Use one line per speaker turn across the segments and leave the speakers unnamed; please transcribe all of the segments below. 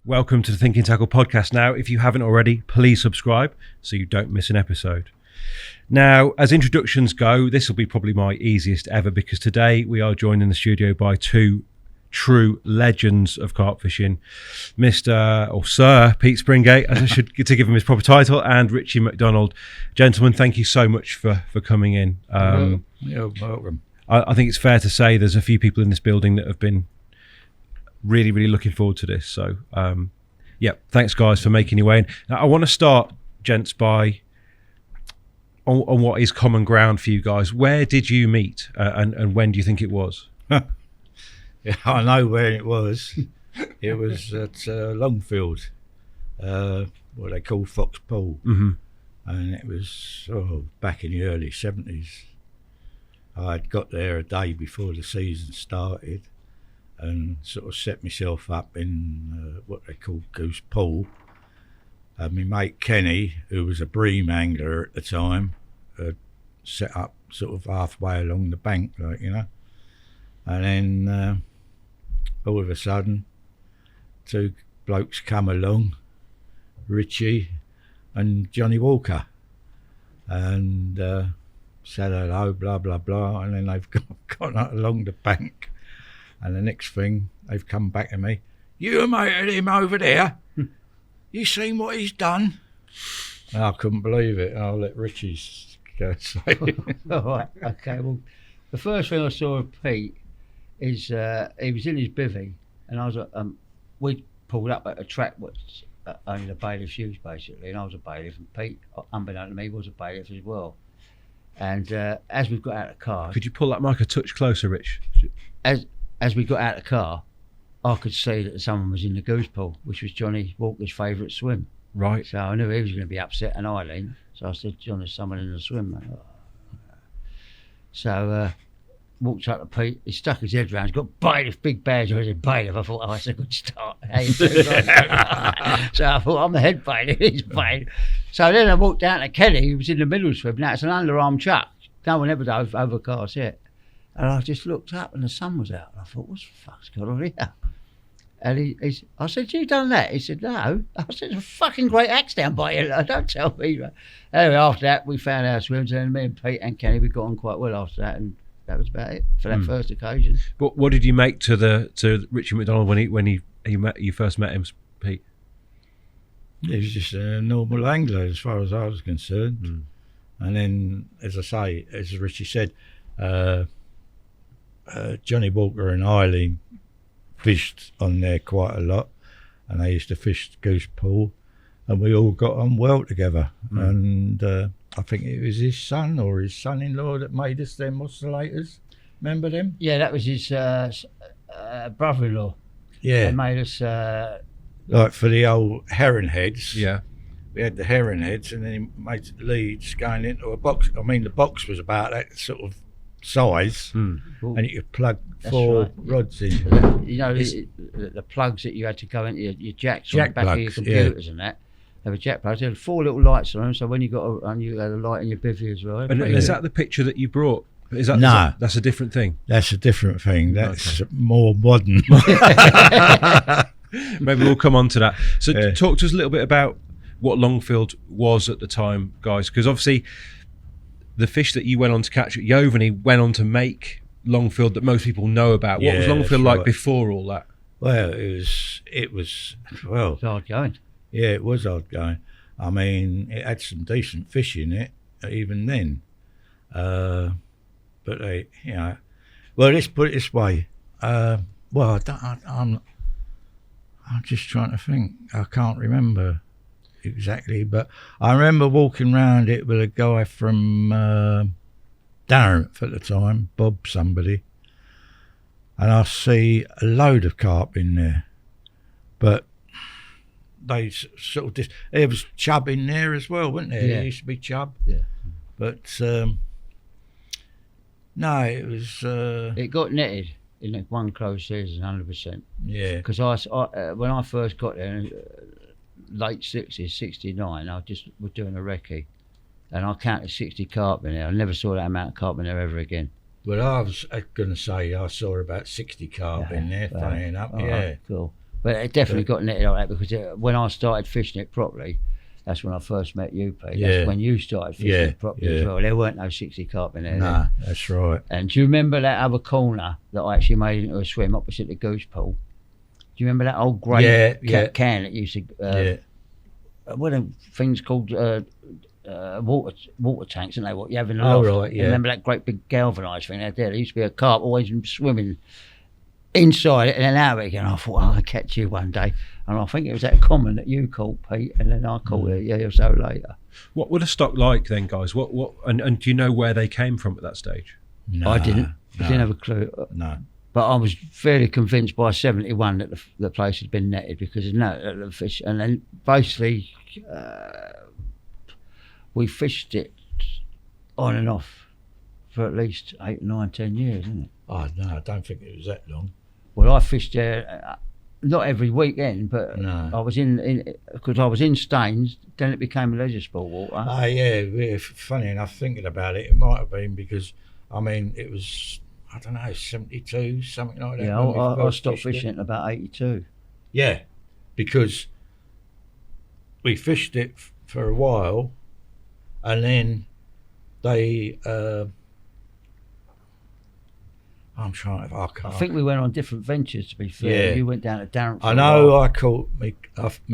Welcome to the Thinking Tackle podcast. Now, if you haven't already, please subscribe so you don't miss an episode. Now, as introductions go, this will be probably my easiest ever because today we are joined in the studio by two true legends of carp fishing, Mr. or Sir Pete Springate, as I should to give him his proper title, and Ritchie McDonald. Gentlemen, thank you so much for coming in.
You're welcome.
I think it's fair to say there's a few people in this building that have been really looking forward to this. So, thanks guys for making your way in. Now, I want to start, gents, by on what is common ground for you guys. Where did you meet, and when do you think it was?
Yeah, I know where it was. It was at Longfield, what they call Fox Pool, and it was back in the early 70s. I'd got there a day before the season started and sort of set myself up in what they call Goose Pool. My mate Kenny, who was a bream angler at the time, had set up sort of halfway along the bank, like, you know. And then all of a sudden, two blokes come along, Ritchie and Johnny Walker, and said hello, blah, blah, blah, and then they've gone along the bank. And the next thing, they've come back to me. You mate him over there? You seen what he's done? And I couldn't believe it. I'll let Richie go say it.
All right, okay. Well, the first thing I saw of Pete is he was in his bivvy, and I was we pulled up at a track which only the bailiffs used basically, and I was a bailiff, and Pete, unbeknown to me, was a bailiff as well. And as we got out of the car,
Could you pull that mic a touch closer, Rich?
As we got out of the car, I could see that someone was in the goose pool, which was Johnny Walker's favourite swim.
Right.
So I knew he was going to be upset, and Eileen. So I said, John, there's someone in the swim, mate. So walked up to Pete. He stuck his head round. He's got bailiff, big badge. I said, bailiff. I thought, that's a good start. How you doing? So I thought, I'm the head bailiff. He's bailiff. So then I walked down to Kenny, who was in the middle swim. Now it's an underarm chuck. No one ever does overcast yet. And I just looked up and the sun was out. And I thought, what the fuck's going on here? And I said, you done that? He said, no. I said, it's a fucking great axe down by you. Don't tell me. Anyway, after that, we found our swims, and me and Pete and Kenny, we got on quite well after that, and that was about it for that first occasion.
What did you make to Ritchie McDonald when you first met him, Pete?
He was just a normal angler as far as I was concerned. And then, as I say, as Richie said, Johnny Walker and Eileen fished on there quite a lot, and they used to fish Goose Pool, and we all got on well together. And I think it was his son or his son-in-law that made us them oscillators. Remember them?
Yeah, that was his brother-in-law.
Yeah.
They made us...
like for the old heron heads.
Yeah.
We had the heron heads, and then he made the leads going into a box. I mean, the box was about that sort of size, and you could plug four rods in.
You know, the plugs that you had to go into your jacks on the back of your computers and that, they were jack plugs. They had 4 little lights on them, so when you you had a light in your bivvy as well.
And is that the picture that you brought?
No.
That's a different thing?
That's a different thing. That's more modern.
Maybe we'll come on to that. So talk to us a little bit about what Longfield was at the time, guys, because obviously the fish that you went on to catch at Yeovany went on to make Longfield that most people know about. What was Longfield like before all that?
Well, it was
hard going.
Yeah, it was hard going. I mean, it had some decent fish in it even then, but they, you know, well, let's put it this way. I'm just trying to think. I can't remember exactly, but I remember walking around it with a guy from Darren at the time, Bob somebody, and I see a load of carp in there, but they sort of there was chub in there as well, wasn't there?
Yeah.
There used to be chub, but no, it was
It got netted in the one closed season, 100%.
yeah,
Because I when I first got there, late 60s, 69, I just was doing a recce, and I counted 60 carp in there. I never saw that amount of carp in there ever again.
well, I was going to say I saw about 60 carp in there, funny enough, yeah.
Cool. But it definitely got netted like that because when I started fishing it properly, that's when I first met you, Pete.
Yeah.
That's when you started fishing it properly as well. There weren't no 60 carp in there.
Nah, that's right.
And do you remember that other corner that I actually made into a swim opposite the goose pool? Do you remember that old grey can that used to... what are things called... water tanks, isn't they? What you have in the loft.
Right, yeah.
Remember that great big galvanised thing out there? There used to be a carp always swimming inside it and then out of it again. I thought, I'll catch you one day. And I think it was that common that you caught, Pete, and then I caught it a year or so later.
What were the stock like then, guys? And do you know where they came from at that stage?
No, I didn't. I didn't have a clue.
No.
But I was fairly convinced by 71 that the place had been netted because the fish. And then basically, we fished it on and off for at least 8, 9, 10 years, isn't it?
Oh, no, I don't think it was that long.
Well, I fished there, not every weekend, but
No.
I was because I was in Staines, then it became a leisure sport water.
Oh, yeah, funny enough, thinking about it, it might have been because, I mean, it was, I don't know, 72, something like that.
Yeah, I stopped fishing in about 82.
Yeah, because we fished it for a while, and then they... I'm trying to...
I think we went on different ventures, to be fair.
Yeah.
You went down to Darren.
I know I caught... my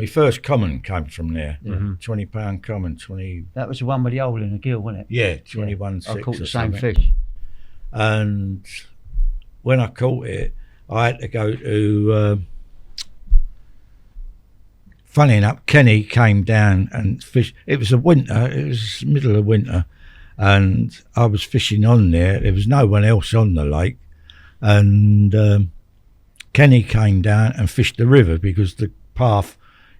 first common came from there.
Yeah. Mm-hmm.
£20 common, 20...
That was the one with the hole in the gill, wasn't it?
Yeah, 21.6
I caught the
or
same
something.
fish.
And when I caught it, I had to go to... funny enough, Kenny came down and fished. It was it was middle of winter, and I was fishing on there. There was no one else on the lake, and Kenny came down and fished the river because there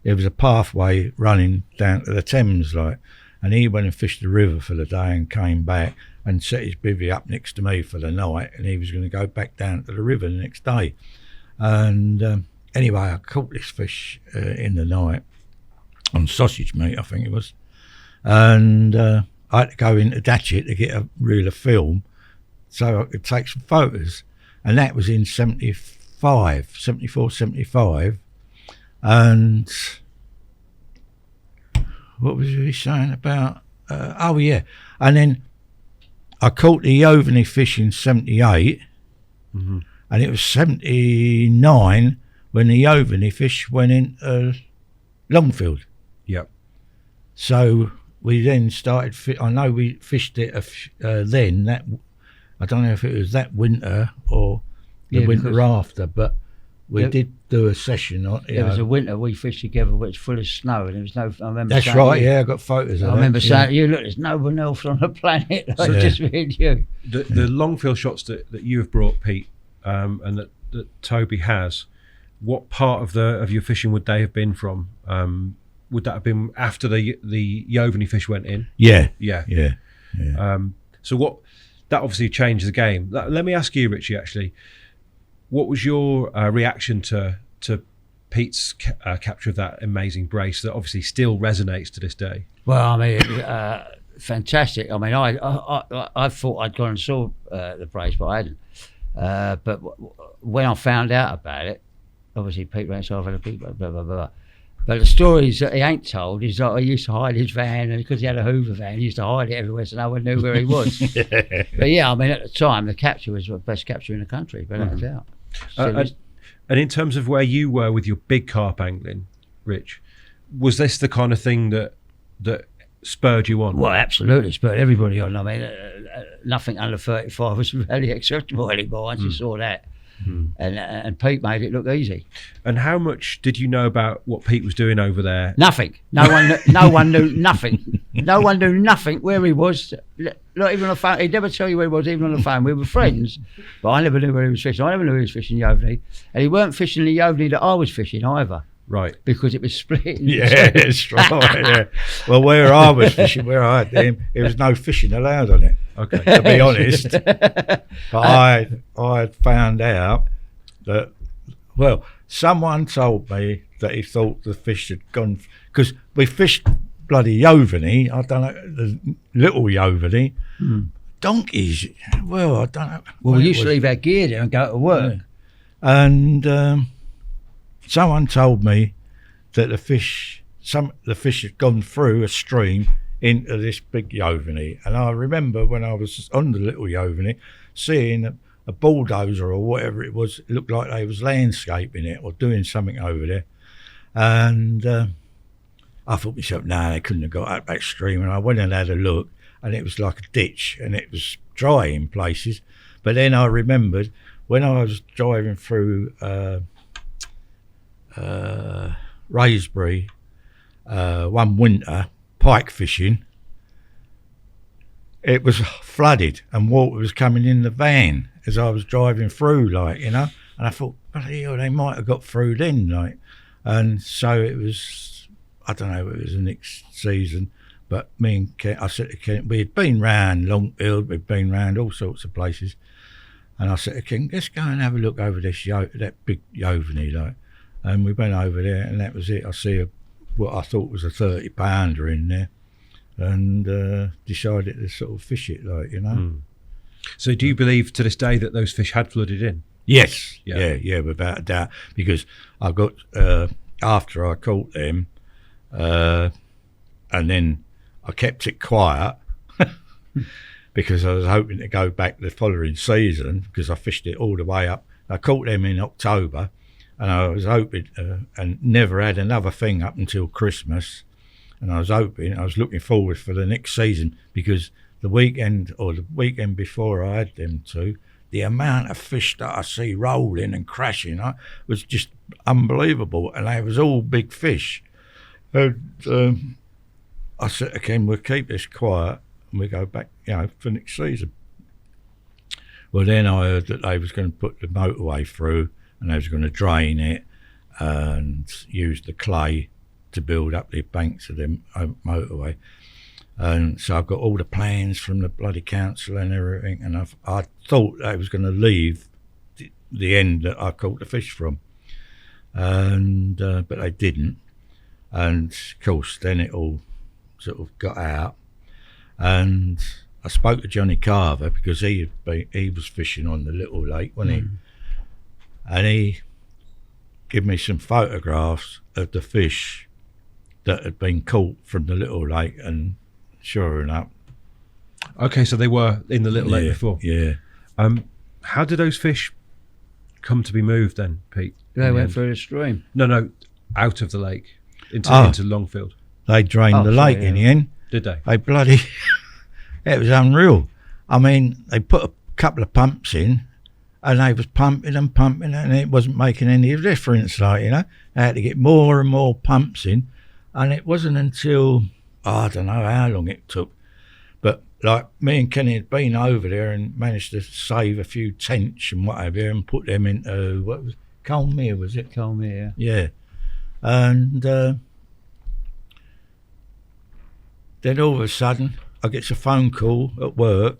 was a pathway running down to the Thames, like, and he went and fished the river for the day and came back and set his bivvy up next to me for the night, and he was going to go back down to the river the next day. And anyway, I caught this fish in the night on sausage meat, I think it was, and I had to go into Datchet to get a reel of film so I could take some photos, and that was in 74, 75, and what was he saying about, oh yeah, and then I caught the Yovany fish in 78,
Mm-hmm.
and it was 79 when the Yovany fish went into Longfield.
Yep.
So we then started, I know we fished it then, that, I don't know if it was that winter or the winter after, but we did do a session on it.
There was a winter we fished together which was full of snow, and there was no, I remember
That's
saying
right,
you,
yeah, I got photos of
I
that.
remember saying to you, look, there's no one else on the planet, like just me and you.
The Longfield shots that you have brought, Pete, and that Toby has, what part of your fishing would they have been from? Would that have been after the Yovany fish went in?
Yeah.
So what, that obviously changed the game. Let me ask you, Richie, actually, what was your reaction to Pete's capture of that amazing brace that obviously still resonates to this day?
Well, I mean, it was, fantastic. I mean, I thought I'd gone and saw the brace, but I hadn't. But when I found out about it, obviously Pete ran himself had a big blah, blah, blah. But the stories that he ain't told is that he used to hide his van, and because he had a Hoover van, he used to hide it everywhere so no one knew where he was. But yeah, I mean, at the time, the capture was the best capture in the country, without a doubt.
And in terms of where you were with your big carp angling, Rich, was this the kind of thing that spurred you on?
Well, absolutely, spurred everybody on. I mean, nothing under 35 was really acceptable anymore once you saw that. And Pete made it look easy.
And how much did you know about what Pete was doing over there?
Nothing. No one knew nothing. No one knew nothing where he was. Not even on the phone. He'd never tell you where he was, even on the phone. We were friends, but I never knew where he was fishing. I never knew he was fishing Yovany, and he weren't fishing the Yovany that I was fishing either.
Right.
Because it was split.
Yeah, that's right. Yeah. Well, where I was fishing, where I had him, there was no fishing allowed on it.
Okay.
To be honest, but I had found out that, well, someone told me that he thought the fish had gone, because we fished bloody Yovany. I don't know, the little Yovany. Donkeys. Well, I don't know.
Well, we used to leave our gear there and go to work.
Yeah. And someone told me that the fish had gone through a stream into this big Yovany. And I remember when I was on the little Yovany, seeing a bulldozer or whatever it was, it looked like they was landscaping it or doing something over there. And I thought to myself, no, they couldn't have got up that stream. And I went and had a look, and it was like a ditch, and it was dry in places. But then I remembered when I was driving through Raysbury one winter, pike fishing, it was flooded and water was coming in the van as I was driving through, like, you know. And I thought, bloody hell, they might have got through then, like. And so it was, I don't know, it was the next season. But me and Ken, I said to Ken, we had been round Longfield, we'd been round all sorts of places. And I said to Ken, let's go and have a look over this that big Yovany, like. And we went over there, and that was it. I see what I thought was a 30-pounder in there, and decided to sort of fish it, like, you know.
Mm. So do you believe to this day that those fish had flooded in?
Yes, yeah, without a doubt. Because I got, after I caught them, and then I kept it quiet because I was hoping to go back the following season, because I fished it all the way up. I caught them in October, and I was hoping, and never had another thing up until Christmas. And I was looking forward for the next season, because the weekend before I had them two, the amount of fish that I see rolling and crashing was just unbelievable, and they was all big fish. And I said, okay, we'll keep this quiet and we go back, you know, for next season. Well, then I heard that they was going to put the motorway through, and they was going to drain it and use the clay to build up the banks of the motorway. And so I've got all the plans from the bloody council and everything, and I thought they was going to leave the end that I caught the fish from, and but they didn't. And of course, then it all sort of got out, and I spoke to Johnny Carver, because he was fishing on the little lake, wasn't he? And he gave me some photographs of the fish that had been caught from the little lake, and sure enough.
Okay, so they were in the little lake before.
Yeah.
How did those fish come to be moved then, Pete?
They went through the stream.
No, out of the lake into Longfield.
They drained the lake in the end.
Did they?
They bloody, it was unreal. I mean, they put a couple of pumps in, and they was pumping, and it wasn't making any difference, like, you know. They had to get more and more pumps in, and it wasn't until, I don't know how long it took, but like me and Kenny had been over there and managed to save a few tench and whatever, and put them into, what was Colmere, was it?
Colmere,
yeah. And then all of a sudden I get a phone call at work,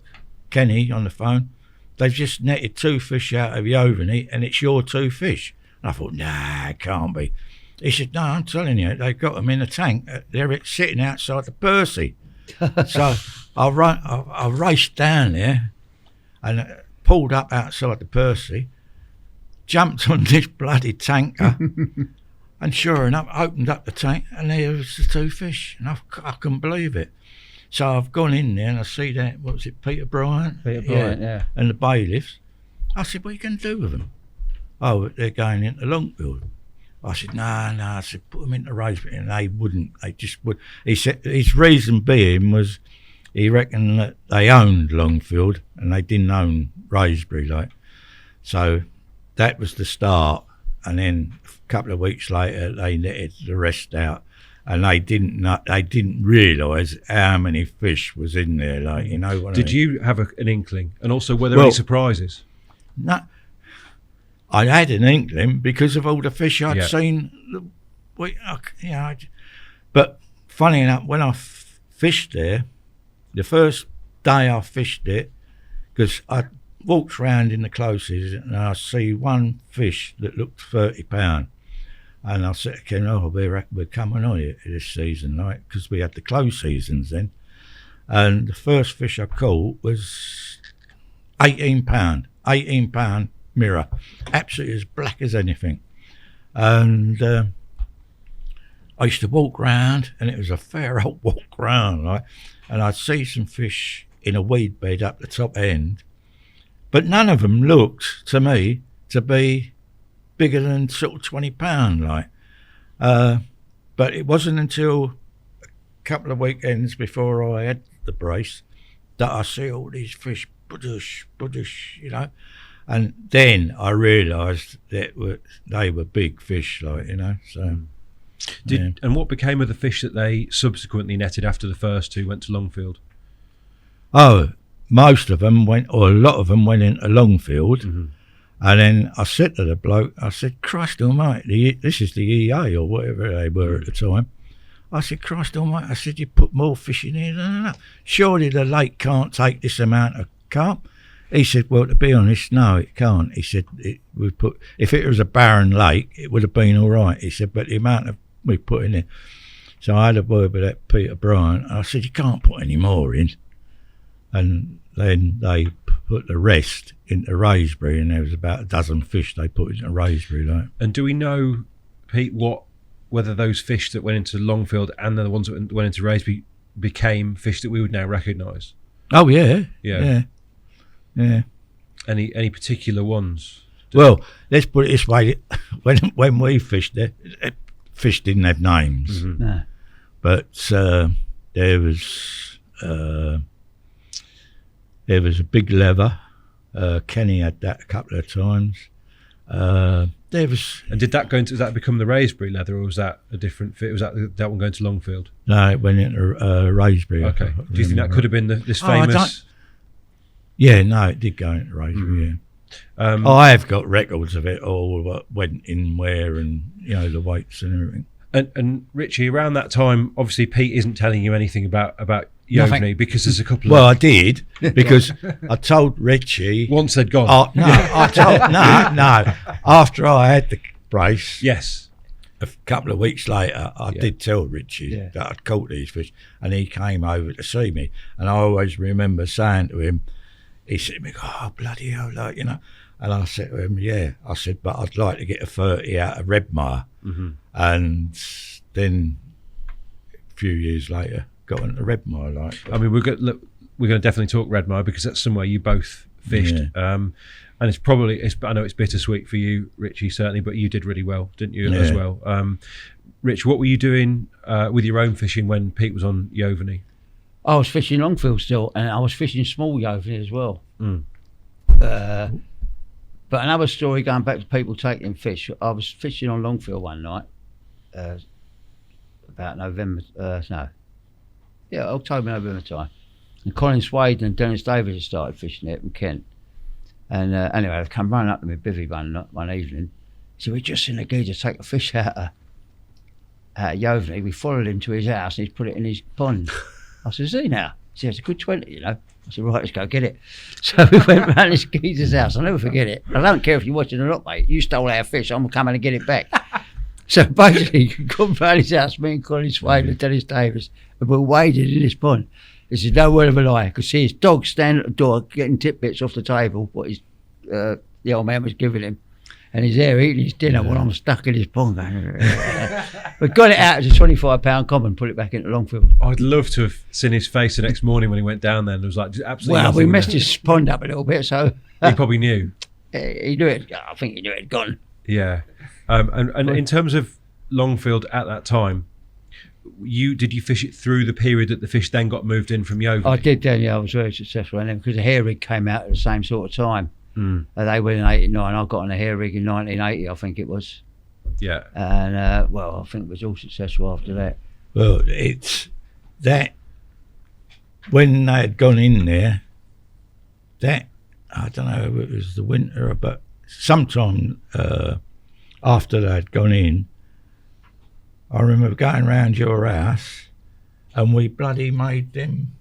Kenny on the phone, they've just netted two fish out of Yovany, and it's your two fish. And I thought, nah, it can't be. He said, no, I'm telling you, they've got them in a tank. They're sitting outside the Percy. So I raced down there and pulled up outside the Percy, jumped on this bloody tanker, and sure enough, opened up the tank, and there was the two fish. And I couldn't believe it. So I've gone in there and I see that, what was it, Pt.1?
Pt.1, yeah.
And the bailiffs. I said, what are you going to do with them? Oh, they're going into Longfield. I said, no. I said, put them into Raysbury. And they wouldn't. They just would. He said his reason being was he reckoned that they owned Longfield and they didn't own Raysbury, like. So that was the start. And then a couple of weeks later, they netted the rest out. And they didn't realise how many fish was in there, like, you know what I mean?
Did you have an inkling? And also, were there any surprises?
No, I had an inkling because of all the fish I'd seen. But funny enough, when I fished there, the first day I fished it, because I walked around in the closes and I see one fish that looked 30 pound. And I said to Ken, we're coming on it this season, like, because we had the close seasons then. And the first fish I caught was 18 pound mirror, absolutely as black as anything. And I used to walk round, and it was a fair old walk round, right? And I'd see some fish in a weed bed up the top end, but none of them looked to me to be bigger than sort of 20 pound, like. But it wasn't until a couple of weekends before I had the brace that I see all these fish, buddish, you know. And then I realised that they were big fish, like, you know. So,
And what became of the fish that they subsequently netted after the first two went to Longfield?
Oh, most of them went, or a lot of them went into Longfield.
Mm-hmm.
And then I said to the bloke, I said, Christ almighty, this is the EA or whatever they were at the time. I said, Christ almighty, I said, you put more fish in here than enough. Surely the lake can't take this amount of carp. He said, well, to be honest, no, it can't. He said, if it was a barren lake, it would have been all right. He said, but the amount of we put in there. So I had a word with that Pt.1, and I said, you can't put any more in. And then they put the rest into Raisbury, and there was about a dozen fish they put into Raisbury. Like.
And do we know, Pete, whether those fish that went into Longfield and the ones that went into Raisbury became fish that we would now recognise?
Oh yeah.
Any particular ones?
Well, let's put it this way: when we fished there, fish didn't have names,
Mm-hmm. No.
but there was a big lever. Kenny had that a couple of times. There was.
And did that did that become the Raisbury leather, or was that a different fit? Was that one going to Longfield?
No, it went into Raisbury.
Okay. Do you think that could have been this famous?
Yeah, no, it did go into Raisbury. Yeah. I have got records of it all, what went in where, and you know the weights and everything.
And Richie, around that time, obviously Pete isn't telling you anything about Yovney because there's a couple.
Well, I did because I told Ritchie
once they'd gone.
No. After I had the brace,
yes,
a couple of weeks later, I did tell Ritchie that I'd caught these fish, and he came over to see me. And I always remember saying to him, he said to me, "Oh bloody hell, like, you know." And I said to him, "Yeah." I said, "But I'd like to get a 30 out of Redmire."
Mm-hmm.
And then a few years later, got into Redmire. Like,
I mean, we're going to definitely talk Redmire because that's somewhere you both fished.
Yeah.
And I know it's bittersweet for you, Richie, certainly, but you did really well, didn't you, as well? Rich, what were you doing with your own fishing when Pete was on Yovney?
I was fishing Longfield still, and I was fishing small Yovney as well. But another story, going back to people taking fish, I was fishing on Longfield one night, about October, November time. And Colin Swade and Dennis Davis had started fishing it in Kent. And anyway, they come running up to me bivvy one evening. So we just seen a geezer take a fish out of Yovney. We followed him to his house and he's put it in his pond. I said, "See now?" He said, "It's a good 20, you know." I said, "Right, let's go get it." So we went round this geezer's house. I'll never forget it. I don't care if you're watching or not, mate. You stole our fish. I'm coming to get it back. So basically, come round his house, me and Colin Swade and Dennis Davis, and we're wading in this pond. This is no word of a lie. I could see his dog stand at the door getting tidbits off the table, what the old man was giving him. And he's there eating his dinner while I'm stuck in his pond going. We got it out as a 25-pound common, put it back into Longfield.
I'd love to have seen his face the next morning when he went down there and it was like absolutely.
Well, we messed his pond up a little bit, so
he probably knew.
He knew it. I think he knew it had gone.
Yeah, and in terms of Longfield at that time, did you fish it through the period that the fish then got moved in from Yovney?
I did then. Yeah, I was very successful, and then because the hair rig came out at the same sort of time. They went in '89. I got on a hair rig in 1980, I think it was.
Yeah.
And I think it was all successful after that.
Well, it's that when they had gone in there, that I don't know if it was the winter, but sometime after they had gone in, I remember going round your house, and we bloody made them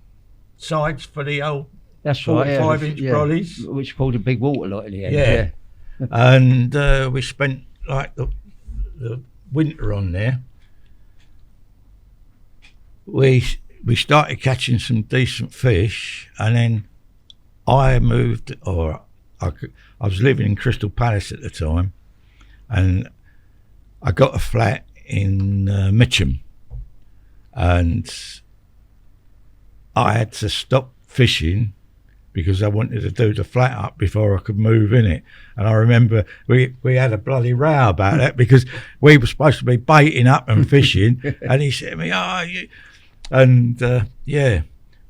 sides for the old.
That's right,
45-inch brollies,
which pulled a big water lot in the end.
Yeah. And we spent like the winter on there. We started catching some decent fish, and then I moved, I was living in Crystal Palace at the time, and I got a flat in Mitcham, and I had to stop fishing because I wanted to do the flat up before I could move in it. And I remember we had a bloody row about that because we were supposed to be baiting up and fishing, and he said to me,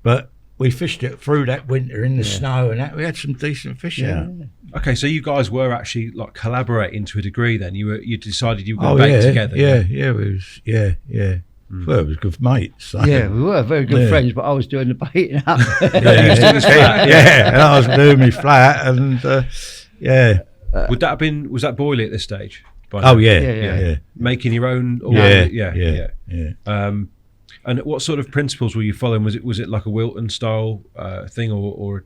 but we fished it through that winter in the snow, and we had some decent fish out.
Okay, so you guys were actually like collaborating to a degree. Then you decided you were going to bait together.
Well, it was good mates. So.
Yeah, we were very good friends, but I was doing the baiting up.
And I was doing my flat, and
Would that have been? Was that Boyley at this stage?
Yeah.
Making your own.
Yeah.
And what sort of principles were you following? Was it like a Wilton style thing, or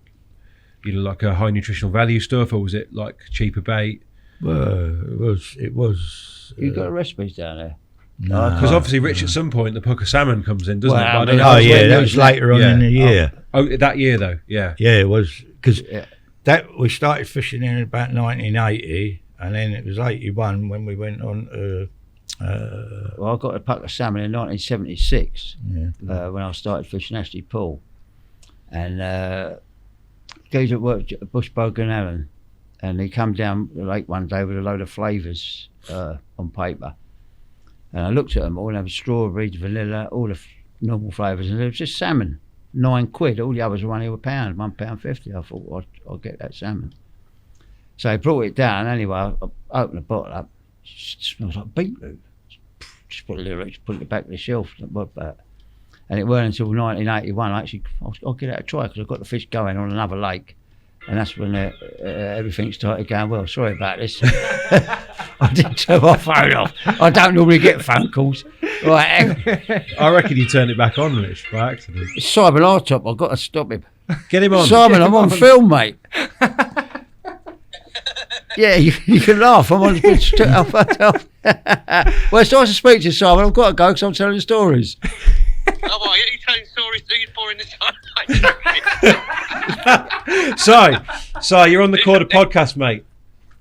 like a high nutritional value stuff, or was it like cheaper bait?
Well, it was.
You got recipes down there?
No,
because obviously, Rich, at some point the puck of salmon comes in, doesn't it?
Well,
that was later on in the year.
Oh, that year though, yeah.
Yeah, it was because that we started fishing in about 1980, and then it was 81 when we went on.
Well, I got a puck of salmon in 1976 when I started fishing Ashley Pool, and geezer worked at Bush Bogan Allen, and he come down the lake one day with a load of flavours on paper. And I looked at them all, and there was strawberries, vanilla, all the normal flavours, and it was just salmon, £9. All the others were only £1, £1.50. I thought, I'll get that salmon. So he brought it down. Anyway, I opened the bottle up. It smells like beetroot. Just put it back to the shelf. And it weren't until 1981 I'll give it a try, because I got the fish going on another lake. And that's when everything started going well. Sorry about this. I did turn my phone off. I don't normally get phone calls. Right.
I reckon you turned it back on, Rich, by accident.
It's Simon Hartop. I've got to stop him.
Get him on.
Simon, I'm on film, mate. Yeah, you can laugh. I'm on the big Well, it's nice to speak to you, Simon. I've got to go because I'm telling stories.
Oh, well, you telling stories that you're pouring this time?
So, you're on the Korda podcast, mate.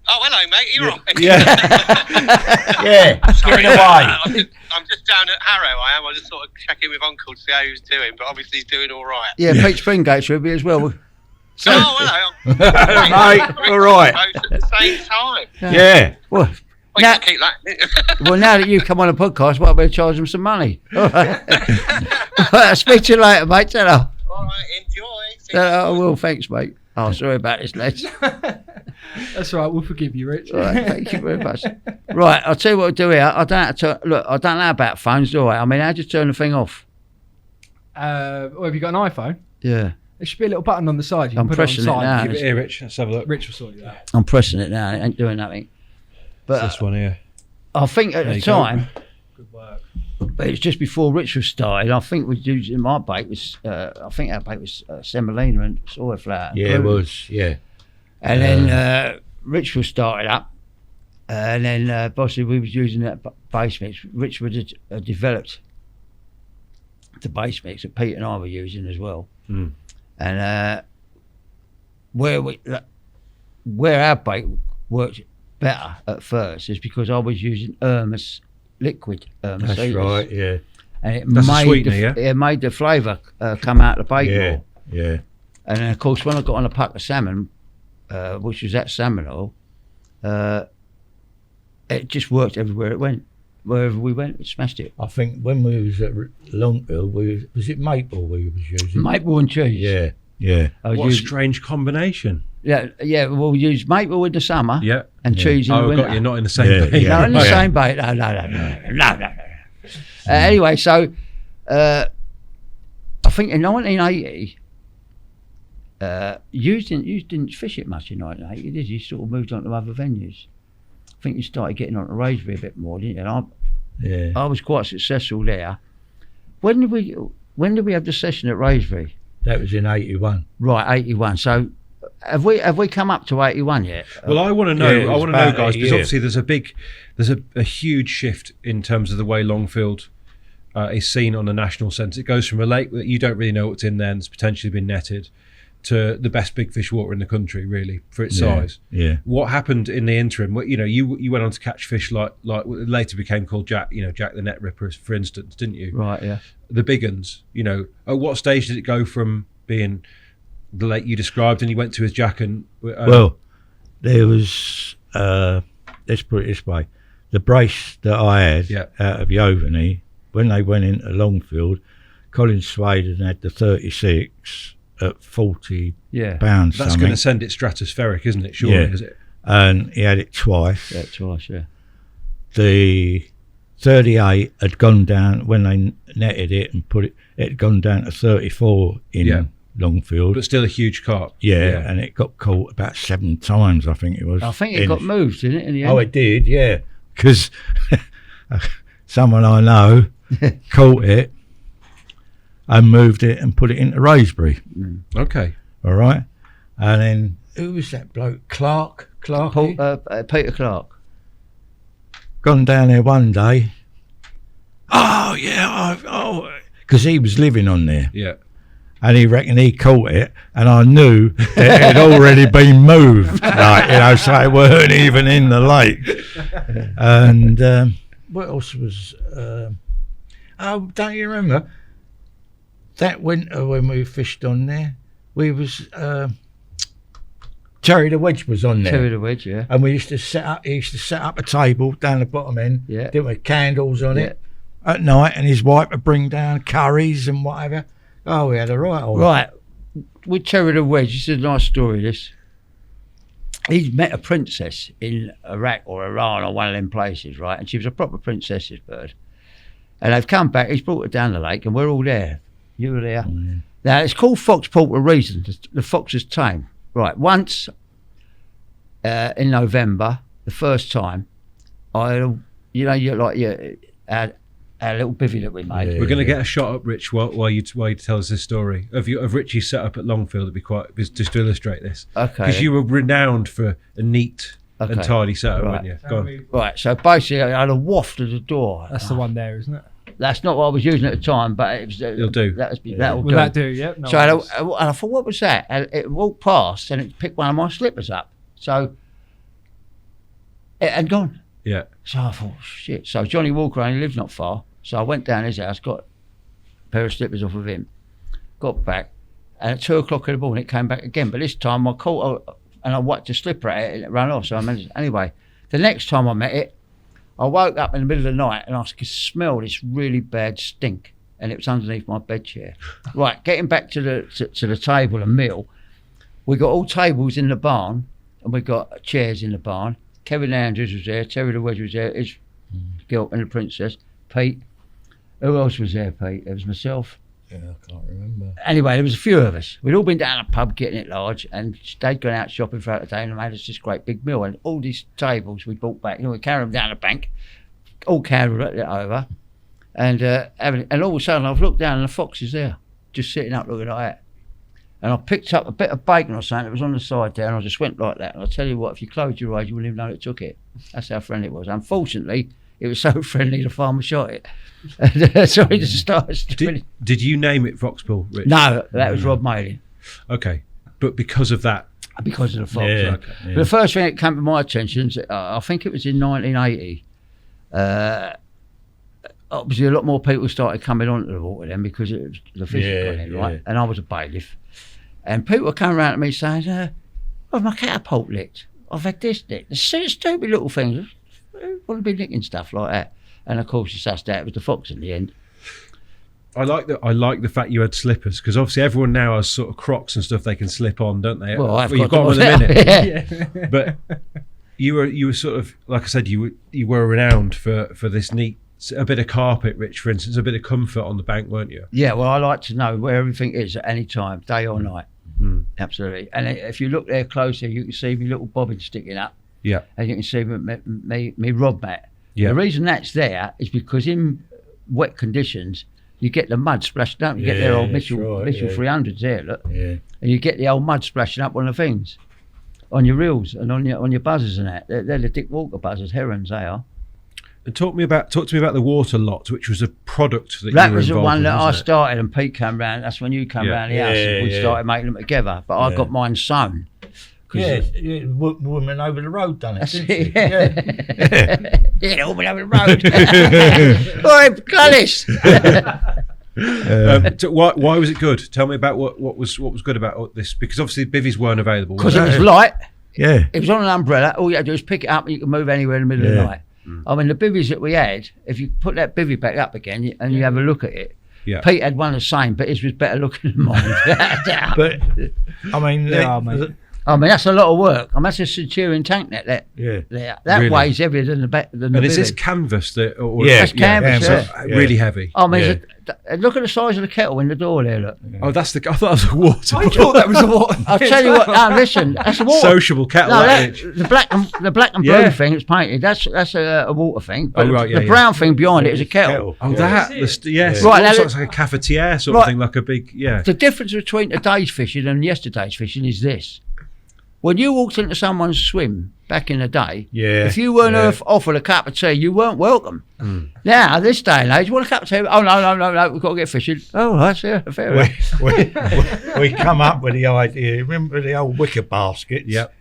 Oh, hello, mate. You're right.
Give it away.
I'm just down at Harrow. I am. I just sort of checking with Uncle to see how he's doing, but obviously he's doing all right.
Yeah, Pete Springate's with me as well.
So, hello.
Mate, all right.
Both at the same time.
Yeah.
Well,
Well,
now,
you keep that.
well, now that you come on a podcast, well, I better charge them some money. All right. I'll speak to you later, mate. Ta-ra.
All right, enjoy.
I will, thanks, mate. Oh, sorry about this, lads.
That's all right, we'll forgive you, Rich.
All right, thank you very much. Right, I'll tell you what we'll do here. I don't know about phones, do I? I mean, how do you turn the thing off?
Well, have you got an iPhone?
Yeah.
There should be a little button on the side. You
I'm
can put
pressing
it on
it now.
Give it here, Rich. Let's have a look.
Rich will sort you out.
I'm pressing it now. It ain't doing nothing. But
It's this one here.
I think at
There
the
you go.
time,
Good work.
but it was just before Rich was started. I think we using my bait was. I think our bait was semolina and soy flour.
Yeah, it was. Yeah.
And then Rich was started up, and then possibly we was using that base mix. Rich would have developed the base mix that Pete and I were using as well.
Mm.
And where our bait worked better at first is because I was using Irma's liquid.
That's right. Yeah.
And
That's a sweetener, yeah?
it made the flavour come out of the bait
Yeah.
more.
Yeah.
And then, of course, when I got on a puck of salmon, which was that salmon oil, it just worked everywhere it went. Wherever we went, we smashed it.
I think when we was at Longhill, was it maple we was using?
Maple and cheese.
Yeah. Yeah.
I was
What a
using,
strange combination.
yeah. Well, we used maple in the summer
Yeah.
and cheese in the
Oh,
winter.
got you. Not in the same
Yeah,
bait.
yeah.
No, in the
Yeah.
same bait. No. Anyway, so I think in 1980, you didn't fish it much in 1980, did you? You sort of moved on to other venues. I think you started getting on to Raisbury a bit more, didn't you? And
Yeah.
I was quite successful there. When did we have the session at Raisbury?
That was in 81.
Right, 81. So have we come up to 81 yet?
Well, I want to know.
Yeah, it
I
was
want to know,
about
guys,
a
because
year.
obviously there's a huge shift in terms of the way Longfield is seen on a national sense. It goes from a lake that you don't really know what's in there and it's potentially been netted, to the best big fish water in the country, really, for its
Yeah,
size.
yeah.
What happened in the interim? What, you went on to catch fish like what later became called Jack, Jack the Net Ripper, for instance, didn't you?
Right, yeah.
The big uns, At what stage did it go from being the lake you described, and you went to his Jack and?
Well, there was. Let's put it this way: the brace that I had out of Yovany, when they went into Longfield, Colin Swaden had the 36 at 40 pounds.
That's going to send it stratospheric, isn't it? Surely, is it?
And he had it twice.
Yeah, twice, yeah.
The 38 had gone down when they netted it and put it. It had gone down to 34 in Longfield,
but still a huge carp.
Yeah, and it got caught about 7 times, I think it was.
I think it got moved, didn't it, in the end?
Oh, it did, yeah. Because someone I know caught it and moved it and put it into Raysbury.
Okay.
All right. And then, who was that bloke? Clark?
Peter Clark.
Gone down there one day. Oh, yeah. Because he was living on there.
Yeah.
And he reckoned he caught it, and I knew that it had already been moved, so it weren't even in the lake. And what else was? Don't you remember that winter when we fished on there? We was Terry the Wedge was on there.
Terry the Wedge, yeah.
And we used to set up a table down the bottom end, with candles on it at night, and his wife would bring down curries and whatever. Oh, we had a right old...
Right. With Terry the Wedge, this is a nice story, this. He's met a princess in Iraq or Iran or one of them places, right? And she was a proper princess, this bird. And they've come back, he's brought her down the lake, and we're all there. You were there. Now, it's called Foxport for a reason. The fox is tame. Right, once in November, the first time, our little bivvy that we made.
We're going to get a shot up, Rich, while you tell us this story of Richie's set up at Longfield. It'd be just to illustrate this.
Okay.
Because you were renowned for a neat and tidy setup, weren't you? Go on.
Right, so basically I had a waft of the door.
That's the one there, isn't it?
That's not what I was using at the time, but it was.
It'll do.
That'll
Will that do? Yeah. No
so I thought, what was that? And it walked past and it picked one of my slippers up. So it had gone.
Yeah.
So I thought, shit. So Johnny Walker only lived not far. So I went down his house, got a pair of slippers off of him, got back, and at 2 o'clock in the morning it came back again. But this time I caught and I whacked a slipper at it and it ran off. So I managed. Anyway, the next time I met it, I woke up in the middle of the night and I could smell this really bad stink, and it was underneath my bed chair. Right, getting back to the table and meal, we got all tables in the barn and we got chairs in the barn. Kevin Andrews was there, Terry the Wedge was there, his girl and the princess, Pete. Who else was there, Pete? There was myself.
Yeah, I can't remember.
Anyway, there was a few of us. We'd all been down a pub getting it large, and they'd gone out shopping throughout the day and made us this great big meal. And all these tables we brought back, we carried them down the bank, all carried it over, and all of a sudden I've looked down and the fox is there, just sitting up looking like that. And I picked up a bit of bacon or something that was on the side there, and I just went like that. And I'll tell you what, if you closed your eyes, you wouldn't even know it took it. That's how friendly it was. Unfortunately, it was so friendly the farmer shot it. So he just started.
Did you name it Foxpool, Rich?
No, that was Rob Malin.
Okay, but because of that,
because of the fox.
Yeah,
Okay. Yeah. The first thing that came to my attention, I think it was in 1980. Obviously, a lot more people started coming onto the water then because it was the fish had gone in, right? And I was a bailiff, and people were coming around to me saying, "Oh, my catapult licked. I've had this licked." The stupid little things. Who want to be licking stuff like that? And of course, you sussed out it was the fox in the end.
I like the fact you had slippers, because obviously everyone now has sort of Crocs and stuff they can slip on, don't they?
Well,
you've got them in a minute.
Yeah.
But you were sort of, like I said, you were renowned for this neat, a bit of carpet, Rich, for instance, a bit of comfort on the bank, weren't you?
Yeah. Well, I like to know where everything is at any time, day or night. Absolutely. And if you look there closer, you can see my little bobbin sticking up.
Yeah.
And you can see me rod mat.
Yeah.
The reason that's there is because in wet conditions, you get the mud splashing up. You get their old Mitchell 300s there, look.
Yeah.
And you get the old mud splashing up on the things, on your reels and on your buzzers and that. They're the Dick Walker buzzers, herons they are.
And talk to me about the water lot, which was a product that
That
you were
was the
involved
one
in,
that I
wasn't it?
started, and Pete came round. That's when you came
Yeah.
round the house, and we started making them together. But I
Yeah.
got mine sewn.
Yeah, woman over the road done it,
That's
didn't
it,
she?
yeah. Yeah, the woman over the road. Oi, Gladys.
So why was it good? Tell me about what was good about this, because obviously bivvies weren't available.
Because
were
it
they?
was light.
Yeah.
It was on an umbrella. All you had to do was pick it up and you could move anywhere in the middle of the night. I mean, the bivvies that we had, if you put that bivvy back up again and you have a look at it,
Yeah.
Pete had one the same, but his was better looking than mine. without a doubt.
But I mean,
I mean, that's a lot of work. I mean, that's a Centurion tank net. That
Really?
weighs heavier than the
And is this
bivvy.
canvas that? Or
Yeah.
That's canvas,
so
yeah.
really heavy.
I mean, look at the size of the kettle in the door there. Look,
Oh, that's I thought that was a water.
I thought that was a water.
I'll tell you what. Now listen, that's a water.
Sociable kettle.
No,
that is.
the black and blue
Yeah.
thing that's painted. That's a water thing. But
Oh, right, yeah,
the
yeah.
brown thing behind it is a kettle.
Oh,
Yeah.
that. Yes.
Right,
It
now
looks like a cafetiere sort of
Right.
thing, like a big. Yeah.
The difference between today's fishing and yesterday's fishing is this. When you walked into someone's swim back in the day,
Yeah,
if you weren't
yeah.
offered a cup of tea, you weren't welcome. Now, this day and age, you want a cup of tea? Oh, no, we've got to get fishing. Oh, that's fair enough.
we come up with the idea. Remember the old wicker baskets?
Yep.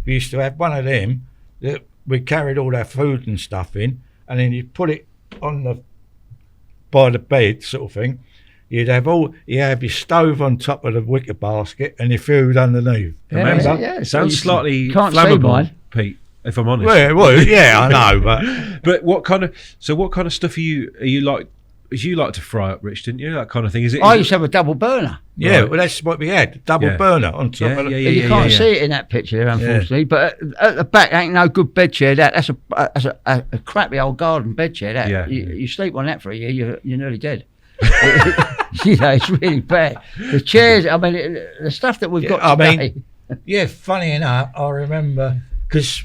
We used to have one of them that we carried all our food and stuff in, and then you put it on by the bed, sort of thing. You have your stove on top of the wicker basket and your food underneath. Remember?
Yeah,
Sounds slightly
Can't see
flammable,
mine.
Pete. If I'm honest.
Well, yeah, I know, but
But what kind of stuff are you like? You like to fry up, Rich, didn't you? That kind of thing. Is it?
I used to have a double burner.
yeah,
Right.
well, that's what we had. Double
Yeah.
burner on top
Yeah,
of the.
yeah,
You can't
yeah.
see it in that picture there, unfortunately. But at the back, ain't no good bed chair. That's a crappy old garden bed chair. That
Yeah.
you sleep on that for a year, you're nearly dead. You know, it's really bad. The chairs, I mean, the stuff that we've
Yeah,
got
I mean,
today.
Yeah, funny enough, I remember because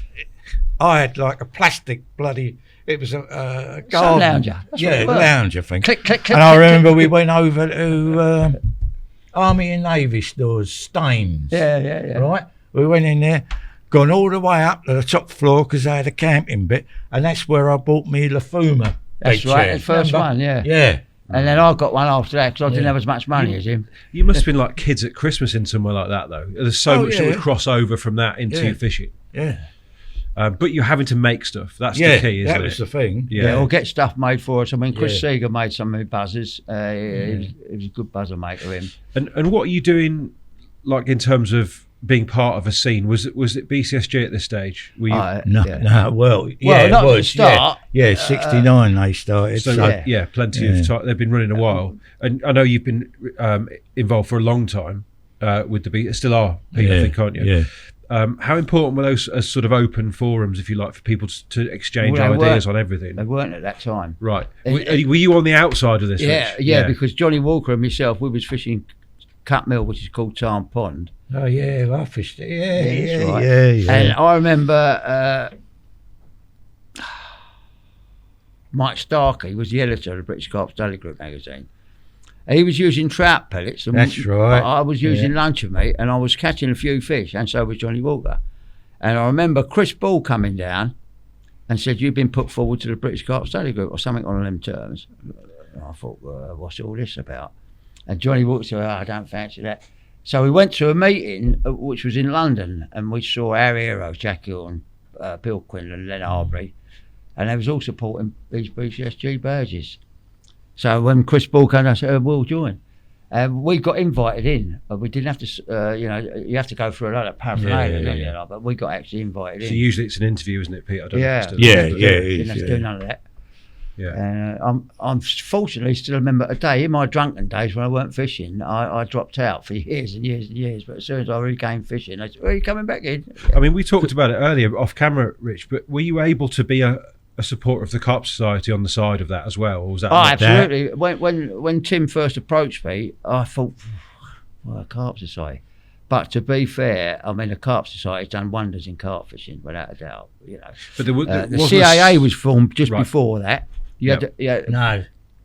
I had like a plastic bloody. It was a garden
lounger. That's what
Yeah,
it was.
lounger thing.
Click, click, click.
And I
click,
remember
click.
we went over to Army and Navy stores, Staines.
Yeah.
Right? We went in there, gone all the way up to the top floor because they had a camping bit, and that's where I bought me Lafuma.
That's
big
right,
chair.
the first
Remember?
one, yeah.
Yeah.
And then I got one after that because I didn't
Yeah.
have as much money as him.
You must have been like kids at Christmas in somewhere like that, though. There's so
Oh,
much that
yeah.
would cross over from that into
Yeah.
fishing.
Yeah.
But you're having to make stuff. That's
Yeah,
the key, isn't
that
it?
was the thing.
Yeah.
Or get stuff made for us. I mean, Chris
Yeah.
Seeger made some of my buzzers. He was a good buzzer maker, him.
And what are you doing, like in terms of being part of a scene? Was it BCSG at this stage? Were you?
No, well, yeah,
not
it
at the
was.
start.
Yeah, 69 they started.
So
So,
yeah, plenty of time. They've been running a while, and I know you've been involved for a long time with the still are, Pete, I think, aren't you?
Yeah.
How important were those as sort of open forums, if you like, for people to exchange
Well, they
ideas
weren't.
on everything?
They weren't at that time.
Right.
It-
Were you on the outside of this?
Yeah,
Rich?
because Johnny Walker and myself, we was fishing Cut Mill, which is called Tarn Pond.
Oh, yeah, I fished it. Yeah,
that's right.
yeah.
And I remember Mike Starkey was the editor of the British Carp Study Group magazine. He was using trout pellets. And
That's right.
I was using
Yeah.
lunch with me, and I was catching a few fish, and so was Johnny Walker. And I remember Chris Ball coming down and said, "You've been put forward to the British Carp Study Group," or something on them terms. And I thought, what's all this about? And Johnny Walker said, I don't fancy that. So we went to a meeting, which was in London, and we saw our heroes, Jack Hill and Bill Quinn and Len Arbery, and they was all supporting these BCSG badges. So when Chris Ball came, I said, we'll join. We got invited in, but we didn't have to, you have to go through a lot of paraphernalia, don't you? But we got actually invited
So
in.
usually it's an interview, isn't it, Pete? I don't
Yeah.
know if it's still-
Yeah,
but-
yeah, it
Didn't
is,
have to
yeah.
do none of that.
yeah.
I'm fortunately still remember a day in my drunken days when I weren't fishing. I dropped out for years and years and years, but as soon as I regained fishing, they said, "Are you coming back in?"
I mean, we talked about it earlier off camera, Rich, but were you able to be a supporter of the Carp Society on the side of that as well, or was that?
Oh,
not-
absolutely. When Tim first approached me, I thought, well, a Carp Society. But to be fair, I mean, the Carp Society has done wonders in carp fishing, without a doubt. You know,
But there
the
wasn't
CIA was formed just
Right.
before that. You had
No.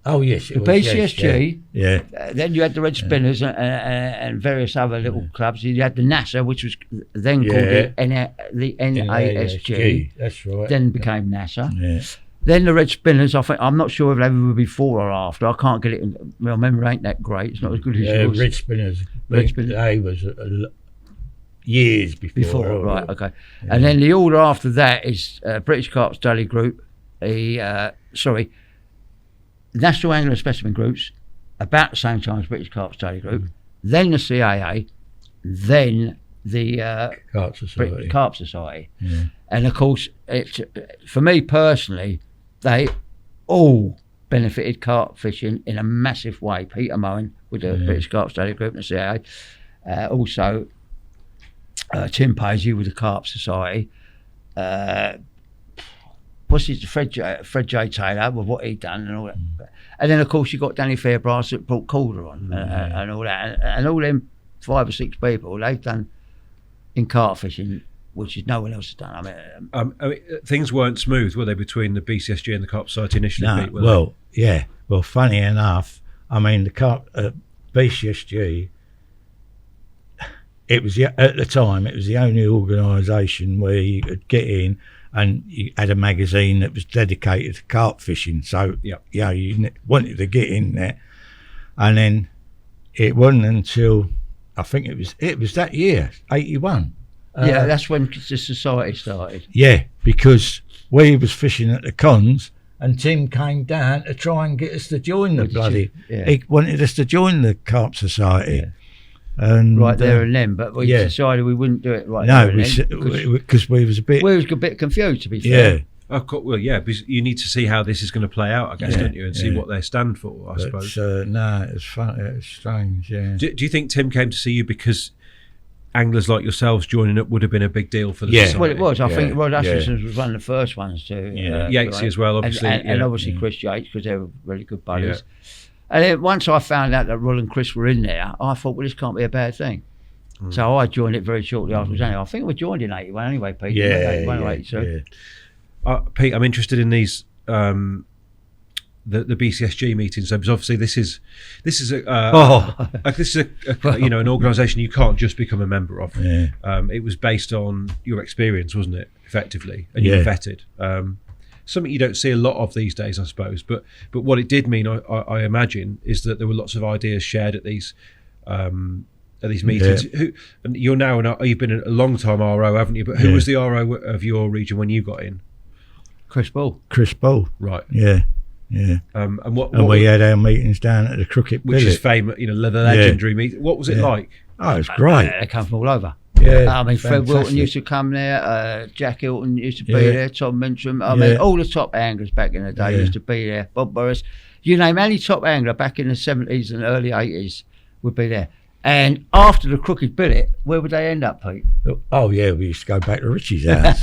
Oh, yes, it
the
was.
BCSG.
Yes,
Then you had the Red Spinners and various other little clubs. You had the NASA, which was then called the
Yeah.
NASG,
That's right.
then became NASA.
Yeah.
Then the red spinners, I'm not sure if they were before or after. I can't get it. My memory ain't that great. It's not as good as yours.
Red spinners.
Red spinners.
They was years before.
Right, okay. Yeah. And then the order after that is British Carp Study Group, National Angler Specimen Groups, about the same time as British Carp Study Group, then the CAA, then the
Carp Society.
Carp Society.
Yeah.
And of course, for me personally, they all benefited carp fishing in a massive way. Peter Moen with the British Carp Study Group and the CAA. Also, Tim Paisley with the Carp Society. Fred J. Taylor with what he'd done and all that. And then, of course, you got Danny Fairbrass that brought Korda on and all that. And all them 5 or 6 people, they've done in carp fishing, which is no one else has done.
I mean, things weren't smooth, were they, between the BCSG and the Carp Society initially?
No,
Pete, were they?
Well, funny enough, I mean, the Carp BCSG, it was at the time, it was the only organisation where you could get in and you had a magazine that was dedicated to carp fishing. So, you wanted to get in there. And then it wasn't until, I think it was that year, 81.
That's when the society started.
Yeah, because we was fishing at the cons and Tim came down to try and get us to join the bloody... He wanted us to join the Carp Society. Yeah. And
right there and then, but we decided we wouldn't do it right
there
and then.
Because we was a bit...
We was a bit confused, to be fair.
Yeah. Because you need to see how this is going to play out, I guess, don't you, and see what they stand for, I suppose.
No, it's fun. It's strange, yeah.
Do you think Tim came to see you because anglers like yourselves joining up would have been a big deal for the society?
Well, it was. I think Rod Hutchinson was one of the first ones to...
Yatesy as well, obviously.
And obviously Chris Yates, because they were really good buddies. Yeah. And then once I found out that Roll and Chris were in there, I thought, well, this can't be a bad thing. So I joined it very shortly afterwards. I think we joined in 81 anyway, Pete.
Pete, I'm interested in these the BCSG meetings, because obviously this is an organisation you can't just become a member of. It was based on your experience, wasn't it, effectively, and you were vetted. Something you don't see a lot of these days, I suppose, but what it did mean, I imagine, is that there were lots of ideas shared at these meetings. And you're now you've been a long time RO, haven't you? But who was the RO of your region when you got in?
Chris Ball.
Right.
Yeah.
And
we had our meetings down at the Crooked
which
Billet.
is famous, the legendary meeting. What was it like?
Oh, it was great.
They come from all over.
Yeah,
I mean, Fred Wilton used to come there. Jack Hilton used to be there. Tom Mintram. I mean, all the top anglers back in the day used to be there. Bob Burris. You name any top angler back in the 70s and early 80s would be there. And after the Crooked Billet, where would they end up, Pete?
Oh, yeah, we used to go back to Richie's house.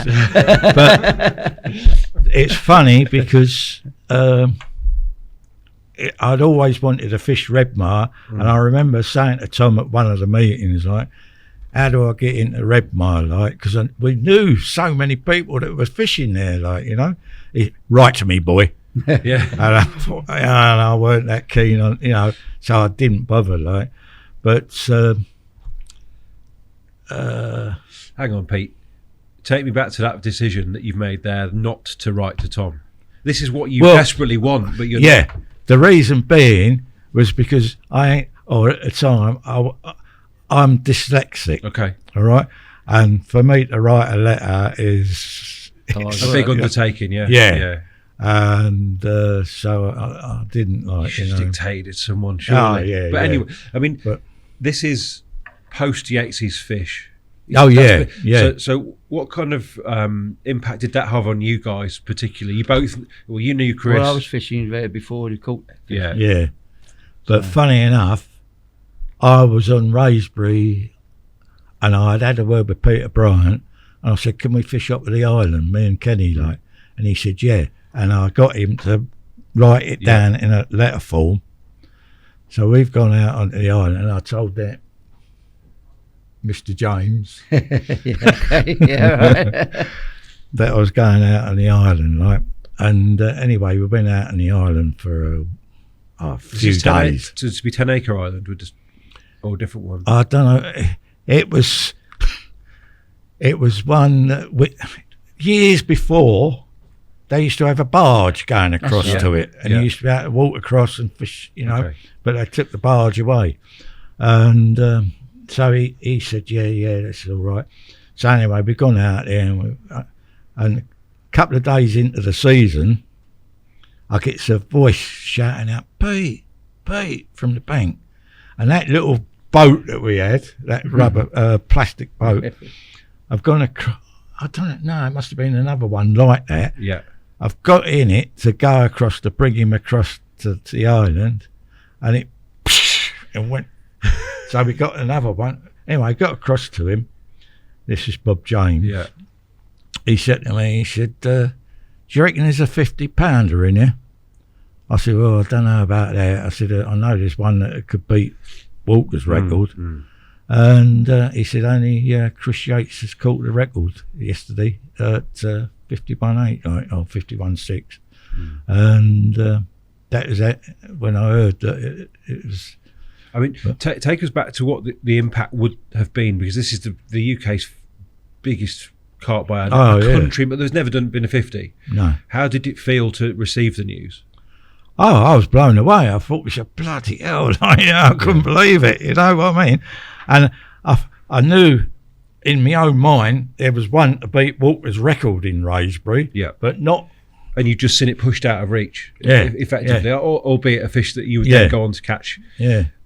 But it's funny because I'd always wanted to fish Redmar, and I remember saying to Tom at one of the meetings, like, how do I get into Redmar, like, because we knew so many people that were fishing there, like, write to me, boy. And I thought, I weren't that keen on, so I didn't bother, like. But
hang on, Pete. Take me back to that decision that you've made there, not to write to Tom. This is what you desperately want, but you're not.
The reason being was because at the time I'm dyslexic.
Okay.
All right, and for me to write a letter is
a big undertaking.
Yeah. And so I didn't like.
You should have dictated someone, surely. But anyway, I mean, this is post Yatesy's fish. So what kind of impact did that have on you guys particularly? You both, you knew Chris.
Well, I was fishing there before he caught that fish.
Yeah. But funny enough, I was on Raysbury and I'd had a word with Peter Bryant and I said, can we fish up to the island, me and Kenny, like? And he said, yeah. And I got him to write it down in a letter form. So we've gone out onto the island and I told that Mr. James that I was going out on the island, like. And anyway, we went out on the island for a few days.
To be 10 Acre Island or a different one?
I don't know. It was one that years before they used to have a barge going across
right.
to it, and
Yeah.
you used to be able to walk across and fish,
Okay.
but they took the barge away. And so he said, yeah, that's all right. So anyway, we've gone out there, and a couple of days into the season, I get a voice shouting out, Pete, from the bank. And that little boat that we had, that rubber, plastic boat, I've gone across, I don't know, it must have been another one like that.
Yeah.
I've got in it to go across to bring him across to the island, and it and went. So we got another one. Anyway, I got across to him. This is Bob James.
Yeah.
He said to me, he said, do you reckon there's a 50-pounder in here? I said, well, I don't know about that. I said, I know there's one that could beat Walker's record. And he said, only Chris Yates has caught the record yesterday at 51.8 or 51.6. And that was it. When I heard that it was...
I mean, take us back to what the impact would have been, because this is the UK's biggest carp by a country, but there's never been a 50.
No.
How did it feel to receive the news?
Oh, I was blown away. I thought, we said, bloody hell, I couldn't believe it, you know what I mean? And I knew in my own mind there was one to beat Walker's record in Raysbury, but not...
And you just seen it pushed out of reach, effectively, albeit a fish that you would then go on to catch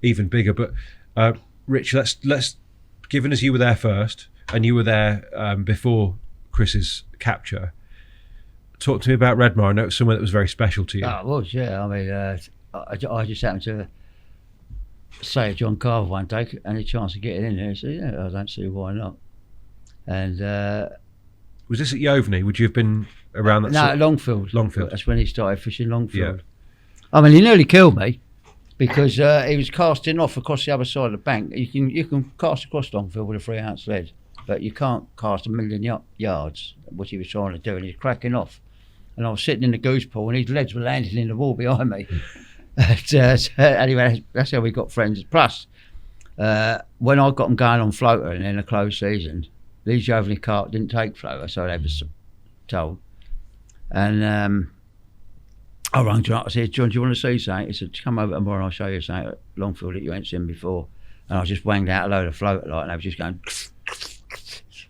even bigger. But Rich, let's given as you were there first, and you were there before Chris's capture, talk to me about Redmar. I know it was somewhere that was very special to you.
Oh, it was, yeah. I mean, I just happened to say to John Carver one day, any chance of getting in there? He said, yeah, I don't see why not. And
was this at Yeovney? Would you have been around that?
No, at Longfield.
Longfield.
That's when he started fishing Longfield. I mean, he nearly killed me because he was casting off across the other side of the bank. You can cast across Longfield with a 3-ounce lead, but you can't cast a million yards, which he was trying to do, and he was cracking off. And I was sitting in the goose pool, and his legs were landing in the wall behind me. So anyway, that's how we got friends. Plus, when I got them going on floater and in a closed season, these Yeovney carp didn't take floater, so they was told. And I rang John up. I said, John, do you want to see something? He said, come over tomorrow and I'll show you something at Longfield that you ain't seen before. And I just wanged out a load of floater light, and they was just going,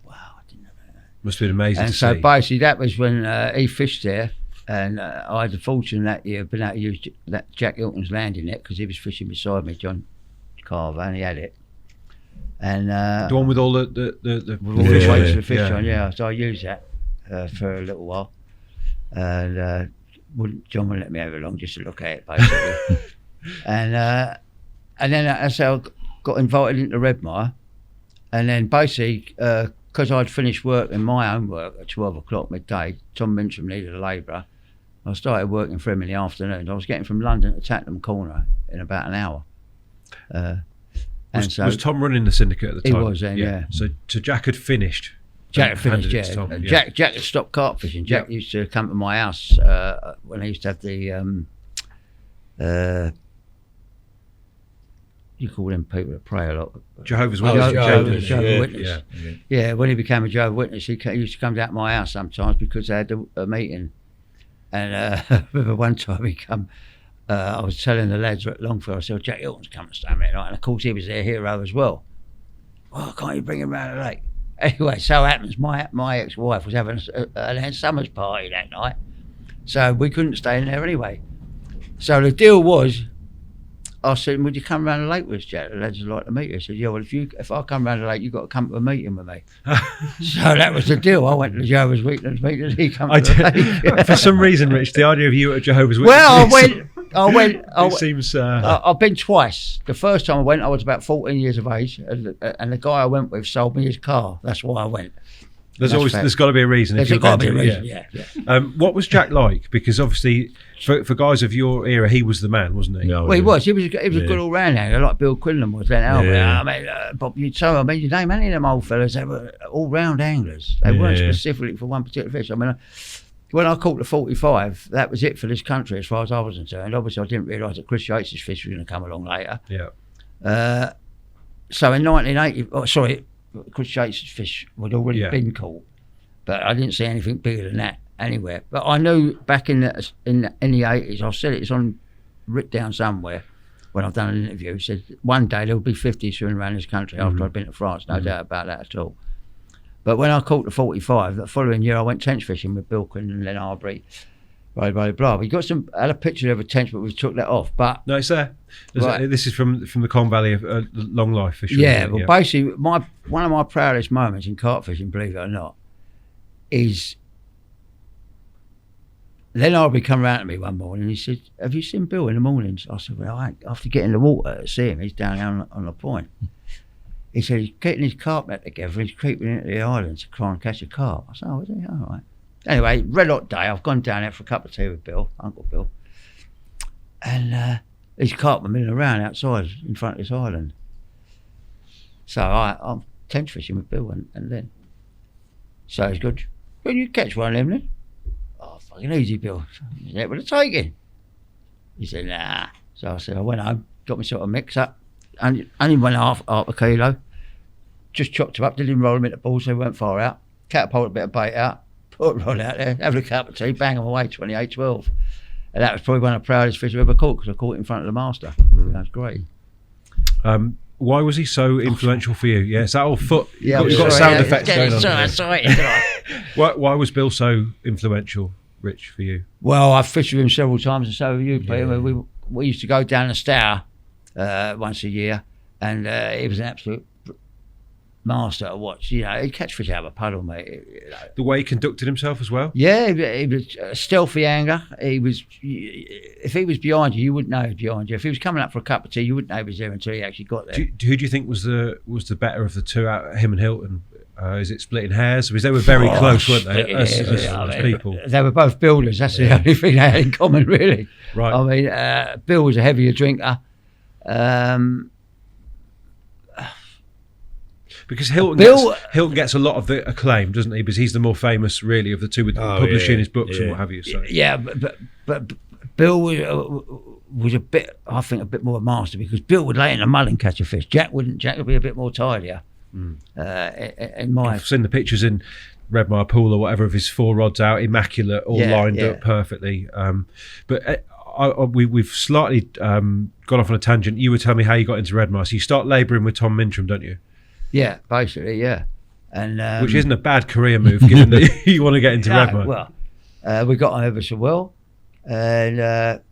wow, I didn't know that.
Must have been amazing
And
to
so
see.
basically that was when he fished there, and I had the fortune that year of being able to use that Jack Hilton's landing net, because he was fishing beside me, John Carver, and he had it. And
The one with all the
with all the weights of the fish on, so I used that for a little while. And John wouldn't let me have it long just to look at it, basically. and then that's how I got invited into Redmire. And then basically, because I'd finished work in my own work at 12 o'clock midday, Tom Mincham needed a labourer. I started working for him in the afternoon. I was getting from London to Tattenham Corner in about an hour.
Was Tom running the syndicate at the time?
He was then, yeah.
So Jack had finished.
Jack had finished,
handed it to Tom,
Jack had stopped carp fishing. Jack used to come to my house when I used to have the you call them people that pray a lot.
Jehovah's
Jehovah's
Witness.
Witness. Yeah, when he became a Jehovah's Witness, he used to come down to my house sometimes because they had a meeting. And I remember one time he come, I was telling the lads at Longfield, I said, Jack Hilton's coming to stay me tonight. And of course he was their hero as well. Well, can't you bring him round the lake? Anyway, so happens my ex-wife was having a Land Summers party that night. So we couldn't stay in there anyway. So the deal was, I said, would you come round the lake with us, Jack? The lads would like to meet you. I said, yeah, well, if I come round the lake, you've got to come to a meeting with me. So that was the deal. I went to the Jehovah's Witness meeting, he come to the lake.
For some reason, Rich, the idea of you at a Jehovah's Witness...
Well,
it seems...
I've been twice. The first time I went, I was about 14 years of age, and the guy I went with sold me his car. That's why I went.
There's got to be a reason.
There's got to be a reason, yeah.
What was Jack like? Because obviously, for guys of your era, he was the man, wasn't he?
No,
well, he was. He was a good all-round handler, like Bill Quinlan was then. I mean, Bob, you name any of them old fellas, they were all-round anglers. They weren't specifically for one particular fish. I mean, when I caught the 45, that was it for this country as far as I was concerned. Obviously, I didn't realise that Chris Yates' fish was going to come along later.
Yeah.
So in 1980, Chris Yates' fish had already been caught, but I didn't see anything bigger than that. anywhere. But I knew back in the 80s, I said it's on written down somewhere when I've done an interview. It said one day there'll be 50 swimming around this country after I'd been to France, no doubt about that at all. But when I caught the 45, the following year I went tench fishing with Bill Quinn and Len Arbery. Blah, blah, blah. We got had a picture of a tench, but we took that off. But
No, it's there.
Right.
This is from the Con Valley of long life fishery.
yeah, well, basically, one of my proudest moments in carp fishing, believe it or not, is Len Arbery come round to me one morning and he said, "Have you seen Bill in the mornings?" I said, "Well, I have to get in the water to see him. He's down there on the point." He said, "He's getting his carp net together. He's creeping into the island to try and catch a carp." I said, "Oh, is he? All right." Anyway, red hot day. I've gone down there for a cup of tea with Bill, Uncle Bill, and these carp were milling around outside in front of this island. So I'm tench fishing with Bill and then. So he's good. "Can you catch one of them then?" "Oh, fucking easy, Bill." "Is that what it's taking?" He said, "Nah." So I said, I went home, got myself a mix up, and only went half a kilo. Just chopped them up, didn't even roll them into balls so they weren't far out. Catapulted a bit of bait out, put a rod out there, have a cup of tea, bang them away, 28-12. And that was probably one of the proudest fish I've ever caught because I caught it in front of the master. That was great.
Why was he so influential for you? Yeah, it's that old foot.
Yeah,
you've got sound effects going on.
So
there.
excited, didn't I?
Why was Bill so influential, Rich, for you?
Well, I've fished with him several times, and so have you, Peter. We used to go down the Stour once a year, and he was an absolute master at watch. You know, he'd catch fish out of a puddle, mate. You know.
The way he conducted himself as well?
Yeah, he was a stealthy angler. He was. If he was behind you, you wouldn't know he was behind you. If he was coming up for a cup of tea, you wouldn't know he was there until he actually got there.
Who do you think was the better of the two, out him and Hilton? Is it splitting hairs? Because they were very close, weren't they? As people.
They were both builders. That's the only thing they had in common, really.
Right.
I mean, Bill was a heavier drinker.
Because Hilton gets a lot of the acclaim, doesn't he? Because he's the more famous, really, of the two, with publishing his books and what have you. So.
Yeah, but Bill was a bit, I think, a bit more a master because Bill would lay in the mud and catch a fish. Jack wouldn't. Jack would be a bit more tidier. In my,
I've seen the pictures in Redmire Pool or whatever of his 4 rods out, immaculate, all lined up perfectly. But we've slightly gone off on a tangent. You were telling me how you got into Redmire. So you start labouring with Tom Mintram, don't you?
Yeah, basically, yeah. And
which isn't a bad career move, given that you want to get into Redmire.
Well, we got on ever so well, and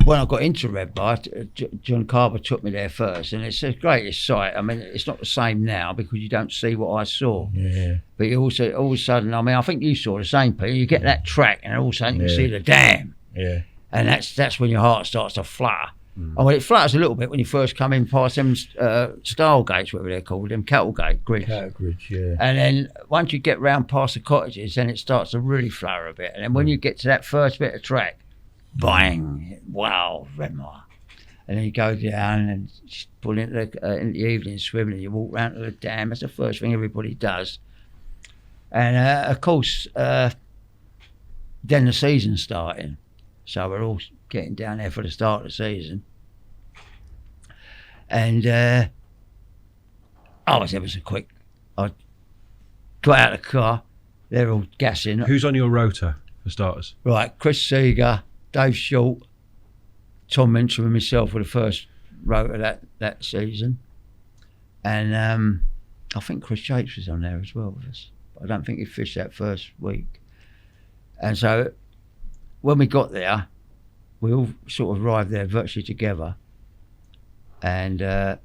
when I got into Redmire, John Carver took me there first, and it's the greatest sight. I mean, it's not the same now because you don't see what I saw.
Yeah.
But you also, all of a sudden, I mean, I think you saw the same, Peter. You get that track, and all of a sudden you see the dam.
Yeah.
And that's when your heart starts to flutter. I mean, it flutters a little bit when you first come in past them stile gates, whatever they're called, them cattle gate grids.
Cattle grids, yeah.
And then once you get round past the cottages, then it starts to really flutter a bit. And then when you get to that first bit of track, bang, wow, Redmire. And then you go down and pull into the evening swimming, and you walk round to the dam. That's the first thing everybody does. And of course, then the season's starting. So we're all getting down there for the start of the season. And I was ever so quick. I got out of the car, they're all gassing.
Who's on your rota, for starters?
Right, Chris Seeger, Dave Short, Tom Mintram and myself were the first rota that season. And I think Chris Yates was on there as well with us. But I don't think he fished that first week. And so when we got there, we all sort of arrived there virtually together. And I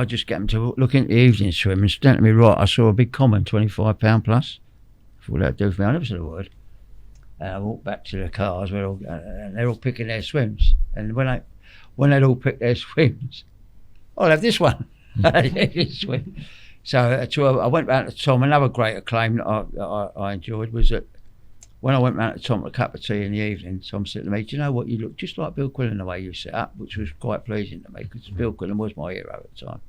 just get them to look into the evening swim, and stand to me right, I saw a big common, 25 pound plus. I thought that'd do for me, I never said a word. And I walked back to the cars, and they're all picking their swims. And when they'd all picked their swims, I'll have this one. This swim. So I went round to Tom. Another great acclaim that I enjoyed was that when I went round to Tom for a cup of tea in the evening, Tom said to me, "Do you know what, you look just like Bill Quillen the way you set up," which was quite pleasing to me because Bill Quillen was my hero at the time.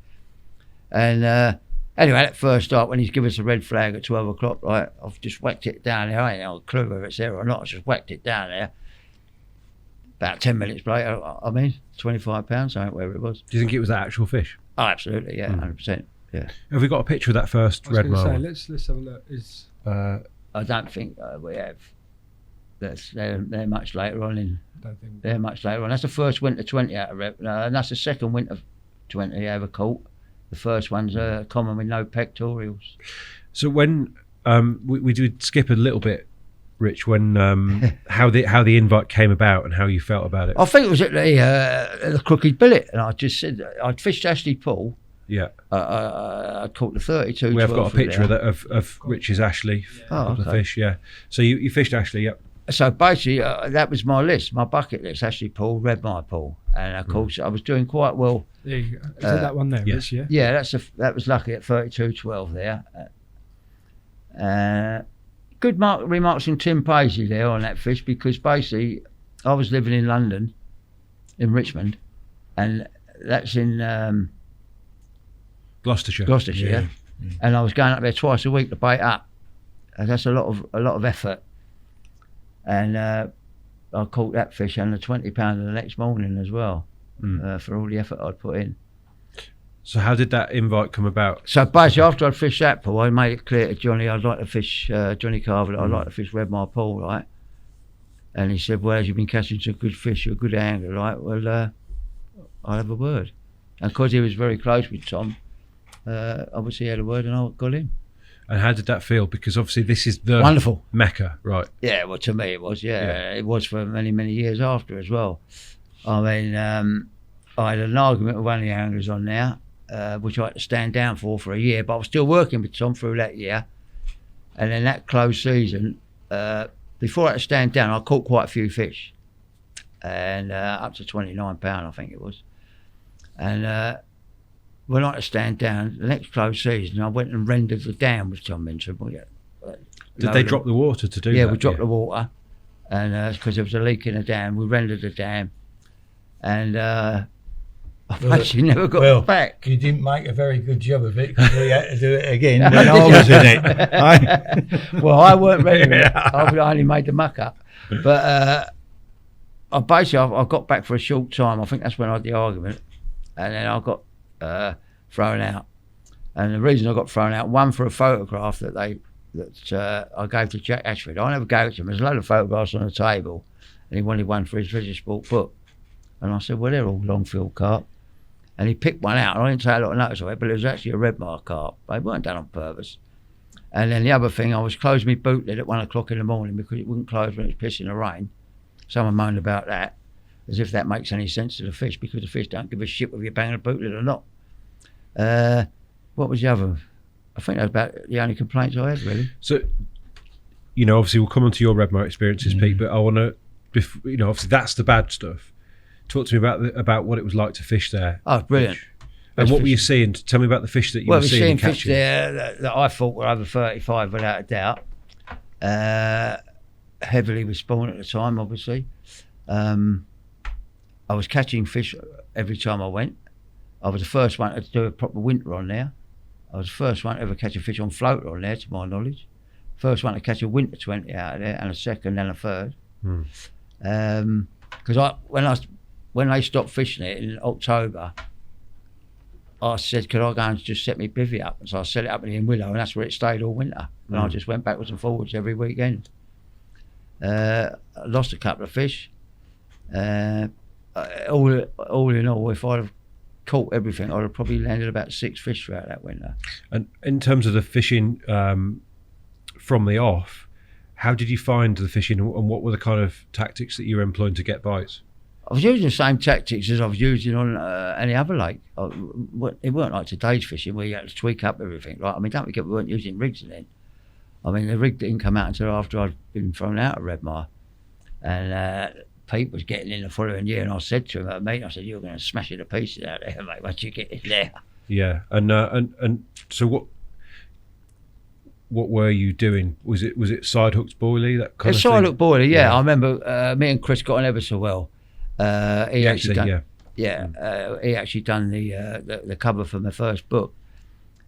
And anyway, at first start, when he's given us a red flag at 12 o'clock, right, I've just whacked it down there. I ain't got a clue whether it's there or not. I just whacked it down there. About 10 minutes later, I mean, 25 pounds, I don't know where it was.
Do you think it was that actual fish?
Oh, absolutely, yeah, 100%.
Have we got a picture of that first
I was
red
going to say,
marlin?
let's have a look.
I don't think we have. They're much later on in.
I don't think.
They're much later on. That's the first winter 20 out of red. No, and that's the second winter 20 I ever caught. The first one's common with no pectorals.
So when we did skip a little bit, Rich, when how the invite came about and how you felt about it.
I think it was at the Crooked Billet, and I just said I'd fished Ashley Pool.
Yeah,
I caught the 32.
we have got a picture of that of Rich's Ashley of the fish. Yeah, so you fished Ashley. Yep.
So basically, that was my list, my bucket list: Ashley Pool, Red Mire Pool, and of course I was doing quite well.
There you go. Is it that one there?
yes.
Rich, yeah.
Yeah, that was lucky at 32.12 there. Good remarks from Tim Paisley there on that fish, because basically I was living in London, in Richmond, and that's in
Gloucestershire.
Gloucestershire, and I was going up there twice a week to bait up, and that's a lot of effort. And I caught that fish under £20 the next morning as well, for all the effort I'd put in.
So how did that invite come about?
So basically, after I'd fished that pool, I made it clear to Johnny I'd like to fish, Johnny Carver, that I'd like to fish Red Mire Pool, right? And he said, well, as you've been catching some good fish, you're a good angler, right? Well, I'll have a word. And because he was very close with Tom, obviously he had a word and I got him.
And how did that feel? Because obviously this is the
Wonderful.
Mecca, right?
Yeah, well, to me it was, It was for many, many years after as well. I mean, I had an argument with one of the anglers on there, which I had to stand down for a year, but I was still working with Tom through that year. And then that closed season, before I had to stand down, I caught quite a few fish, and up to £29, I think it was. And when I had to stand down, the next closed season, I went and rendered the dam with Tom Minton.
Did they drop the water to do that?
Yeah, we dropped the water, and because there was a leak in the dam, we rendered the dam, and I've actually never got it back.
You didn't make a very good job of it, because we had to do it again when I was in it.
Well, I weren't ready with it. I only made the muck up. But I got back for a short time. I think that's when I had the argument, and then I got thrown out. And the reason I got thrown out, one for a photograph that I gave to Jack Ashford. I never gave it to him. There's a load of photographs on the table, and he wanted one for his Visual Sport book. And I said, well, they're all long-field carp. And he picked one out, and I didn't take a lot of notice of it, but it was actually a red mire carp. They weren't done on purpose. And then the other thing, I was closing my boot lid at 1 o'clock in the morning because it wouldn't close when it was pissing the rain. Someone moaned about that, as if that makes any sense to the fish, because the fish don't give a shit whether you're banging a boot lid or not. What was the other? I think that was about the only complaints I had, really.
So, obviously we'll come on to your red mire experiences, Pete, but I want to, obviously that's the bad stuff. Talk to me about what it was like to fish there.
Oh, brilliant.
And what were you seeing? Tell me about the fish that you were seeing and
fish
catching.
there that I thought were over 35 without a doubt. Heavily with spawn at the time, obviously. I was catching fish every time I went. I was the first one to do a proper winter on there. I was the first one to ever catch a fish on floater on there, to my knowledge. First one to catch a winter 20 out of there, and a second and a third. Because when they stopped fishing it in October, I said, could I go and just set me bivvy up? And so I set it up in Willow, and that's where it stayed all winter. And I just went backwards and forwards every weekend. I lost a couple of fish. All in all, if I'd have caught everything, I'd have probably landed about 6 fish throughout that winter.
And in terms of the fishing from the off, how did you find the fishing, and what were the kind of tactics that you were employing to get bites?
I was using the same tactics as I was using on any other lake. It weren't like today's fishing where you had to tweak up everything, right? I mean, don't forget we weren't using rigs then. I mean, the rig didn't come out until after I'd been thrown out of Red Mire. And Pete was getting in the following year, and I said to him, mate, I said, you're going to smash it to pieces out there, mate, once you get in there. Yeah,
and so what were you doing? Was it side hooks, boilie, that kind of thing?
Side hook boilie, yeah. I remember me and Chris got on ever so well. He actually done the cover for my first book,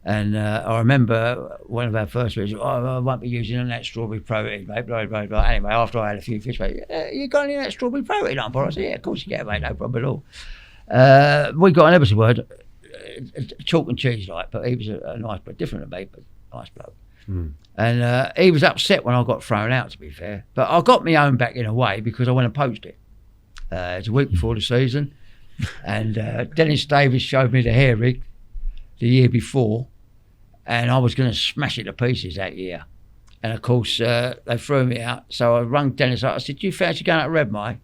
and I remember one of our first videos. I won't be using that strawberry protein, mate. Blah blah blah. Anyway, after I had a few fish, mate, you got any of that strawberry protein on board? I said, yeah, of course you get it, mate. No problem at all. We got an episode word. chalk and cheese like, but he was a nice bloke, different to me, but nice bloke. And he was upset when I got thrown out, to be fair. But I got my own back in a way because I went and poached it. It was a week before the season, and Dennis Davis showed me the hair rig the year before, and I was going to smash it to pieces that year. And of course, they threw me out. So I rung Dennis up. I said, "Do you fancy going out to Redmay?"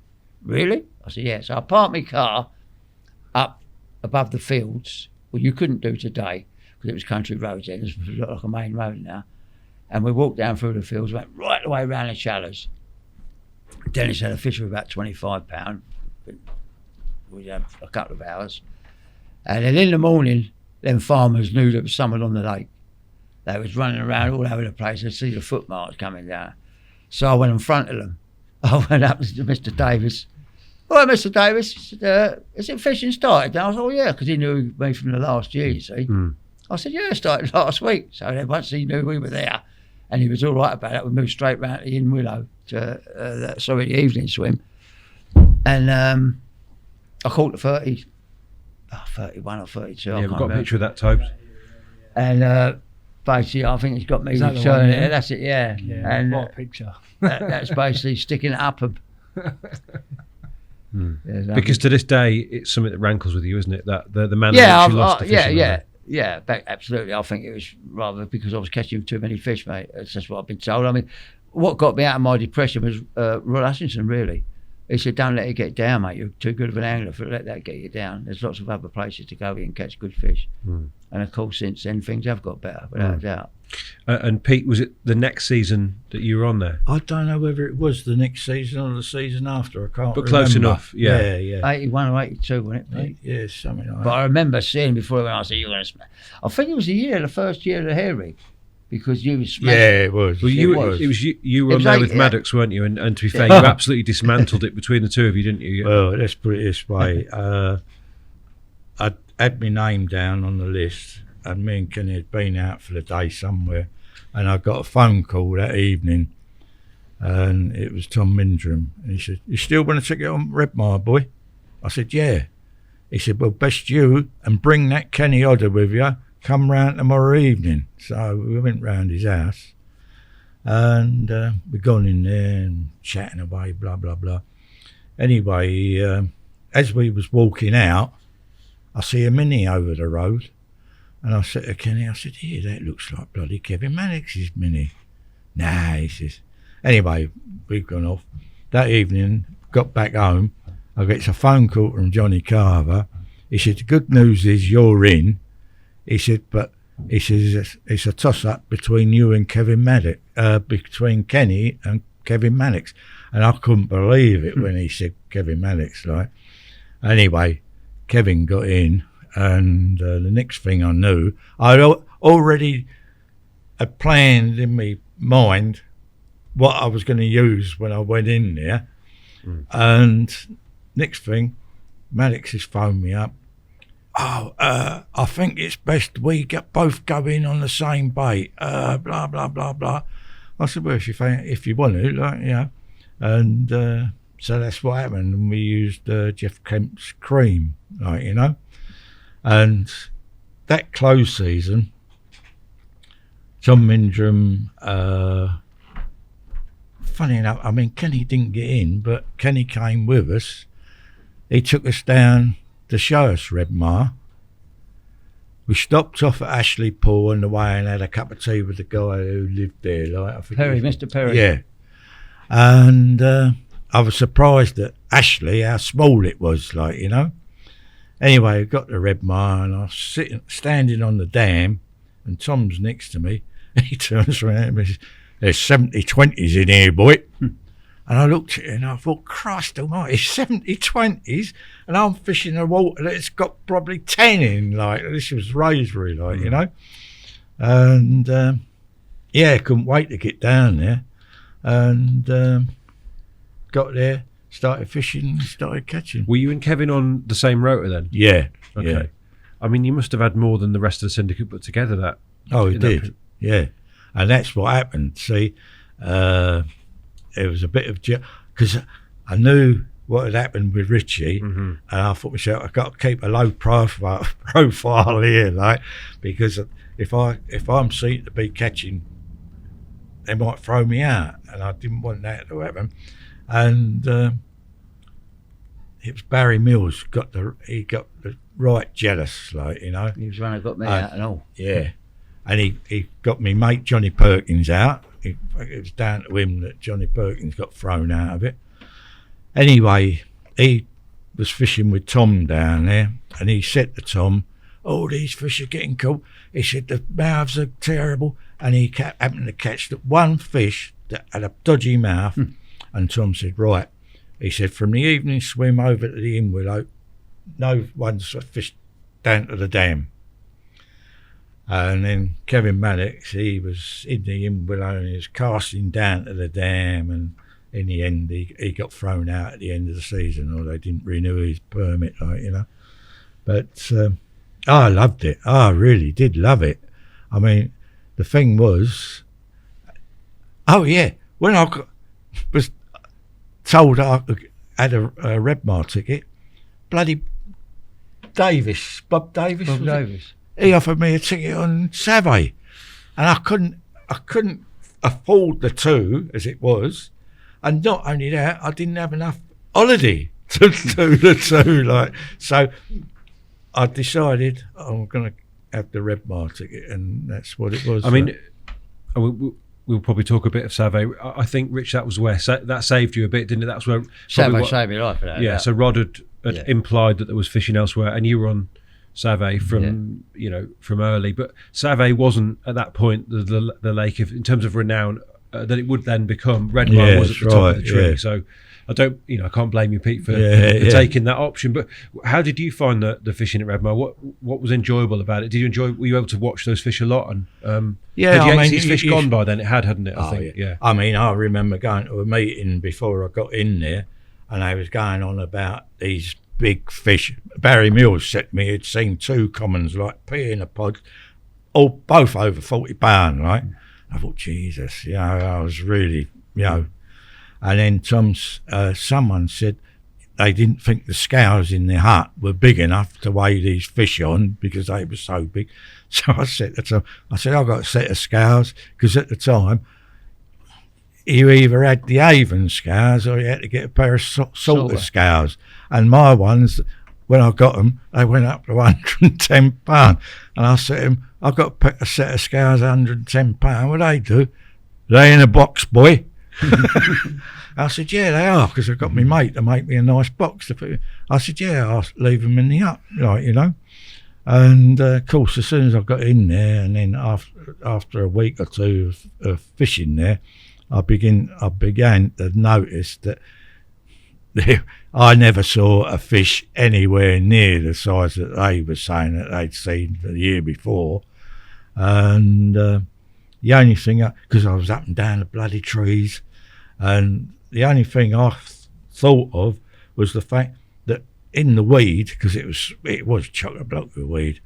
"Really?" I said, "Yeah." So I parked my car up above the fields. Well, you couldn't do today because it was country roads then. It was like a main road now. And we walked down through the fields, went right the way around the shallows. Dennis had a fish of about £25. We had a couple of hours. And then in the morning, them farmers knew there was someone on the lake. They was running around all over the place. They'd see the footmarks coming down. So I went in front of them. I went up to Mr. Davis. "All right, Mr. Davis," he said, "has it fishing started?" And I was, "Oh, yeah," because he knew me from the last year, you see. I said, "Yeah, it started last week." So then once he knew we were there, and he was all right about it, we moved straight round to the In Willow to the evening swim. And I caught the 31 or 32.
Yeah, we've got a picture of that, Tobes.
And basically, I think it's got me
that the
showing
one,
it.
yeah?
That's it, yeah. And
What a picture.
that's basically sticking it up.
Because to this day, it's something that rankles with you, isn't it? That the man that
Yeah,
actually lost the fish.
absolutely. I think it was rather because I was catching too many fish, mate. That's just what I've been told. I mean, what got me out of my depression was Roy Hutchinson, really. He said, "Don't let it get down, mate. You're too good of an angler for let that get you down. There's lots of other places to go and catch good fish." And of course, since then, things have got better, without a doubt.
And Pete, was it the next season that you were on there?
I don't know whether it was the next season or the season after. I can't
But close
remember.
enough, yeah.
Yeah.
81 or 82, wasn't it, Pete?
Yeah, something like
But
that.
I remember seeing before when I said, "You're going to smash." I think it was the first year of the hair rig, because you was smashing.
Yeah, it was.
Well,
It was.
you were
It
on
was
there
like-
with Maddox, weren't you? And to be fair,
Yeah.
you absolutely dismantled it between the two of you, didn't you?
Well, let's put it this way. I had my name down on the list, and me and Kenny had been out for the day somewhere, and I got a phone call that evening, and it was Tom Mindrum, and he said, "You still want to take it on Redmar, boy?" I said, "Yeah." He said, "Well, best you and bring that Kenny Odder with you. Come round tomorrow evening." So we went round his house, and we gone in there and chatting away, blah blah blah. Anyway, as we was walking out, I see a Mini over the road, and I said to Kenny, I said, "Here, that looks like bloody Kevin Maddox's Mini." "Nah," he says. Anyway, we've gone off. That evening, got back home, I get a phone call from Johnny Carver. He said, "The good news is you're in." He said, "But," he says, "it's a toss-up between you and Kevin Maddox, between Kenny and Kevin Maddox." And I couldn't believe it when he said Kevin Maddox, like. Anyway, Kevin got in, and the next thing I knew, I'd already had planned in my mind what I was going to use when I went in there. And next thing, Maddox has phoned me up. "Oh, I think it's best we both go in on the same bait, blah, blah, blah, blah." I said, "Well, if you want to, like, you know." And so that's what happened. And we used Jeff Kemp's cream, like, you know. And that close season, Tom Mindrum, funny enough, I mean, Kenny didn't get in, but Kenny came with us. He took us down to show us Redmar. We stopped off at Ashley Pool on the way and had a cup of tea with the guy who lived there. Like, I think
Perry, Mr. Perry.
Yeah. And I was surprised at Ashley, how small it was, like, you know. Anyway, I got to Redmar and I was standing on the dam, and Tom's next to me. And he turns around and says, "There's 70-20s in here, boy." And I looked at it and I thought, Christ almighty, 70-20s, and I'm fishing a water that's got probably 10 in, like, this was Raspberry, like, you know. And yeah, couldn't wait to get down there. And got there, started fishing, started catching.
Were you and Kevin on the same rotor then?
Yeah.
Okay.
Yeah.
I mean, you must have had more than the rest of the syndicate put together. That.
Oh, it
in that
did. Yeah. And that's what happened. See, it was a bit of, because I knew what had happened with Ritchie,
Mm-hmm.
and I thought myself, I've got to keep a low profile here, like, because if I'm seen to be catching, they might throw me out, and I didn't want that to happen. And it was Barry Mills he got the right jealous, like, you know.
He was the one who got me out and all.
Yeah, and he got me mate Johnny Perkins out. It was down to him that Johnny Perkins got thrown out of it. Anyway, he was fishing with Tom down there, and he said to Tom, "Oh, these fish are getting caught." He said the mouths are terrible, and he happened to catch that one fish that had a dodgy mouth. And Tom said, "Right," he said, "from the evening swim over to the Inwillow, no one's fished down to the dam." And then Kevin Mannix, he was in the Inwillow and he was casting down to the dam, and in the end he got thrown out at the end of the season, or they didn't renew his permit, like, you know. But I loved it. I really did love it. I mean, the thing was, oh yeah, when I was told I had a Redmar ticket, bloody Bob Davis,
Bob Davis.
he offered me a ticket on Savvy, and I couldn't afford the two as it was, and not only that, I didn't have enough holiday to do the two, like, so I decided I'm going to have the Redmar ticket, and that's what it was.
I mean, we'll probably talk a bit of Save. I think, Rich, that was where that saved you a bit, didn't it? That's where
Save saved me life for that.
Yeah. So Rod had
Yeah.
implied that there was fishing elsewhere, and you were on Save from from early, but Save wasn't at that point the lake in terms of renown that it would then become. Redmar was at the top of the tree, so I don't, I can't blame you, Pete, for taking that option. But how did you find the fishing at Redmar? What was enjoyable about it? Did you enjoy? Were you able to watch those fish a lot? And his fish gone by then. It hadn't it? I think. Yeah.
I mean, I remember going to a meeting before I got in there, and they was going on about these big fish. Barry Mills said to me he'd seen two commons like pea in a pod, both over 40 pound, right? I thought, Jesus, I was really, And then someone said they didn't think the scales in their hut were big enough to weigh these fish on because they were so big. So I said to Tom, I've got a set of scales, because at the time you either had the Avon scales or you had to get a pair of salter scales. And my ones, when I got them, they went up to £110. And I said to him, I've got a set of scales, £110. What they do? They in a box, boy. I said, yeah, they are, because I've got my mate to make me a nice box to put. I said, yeah, I'll leave them in the hut, And of course, as soon as I got in there, and then after a week or two of fishing there, I began to notice that I never saw a fish anywhere near the size that they were saying that they'd seen the year before. And the only thing, because I was up and down the bloody trees, and the only thing I thought of was the fact that in the weed, because it was chock-a-block with weed,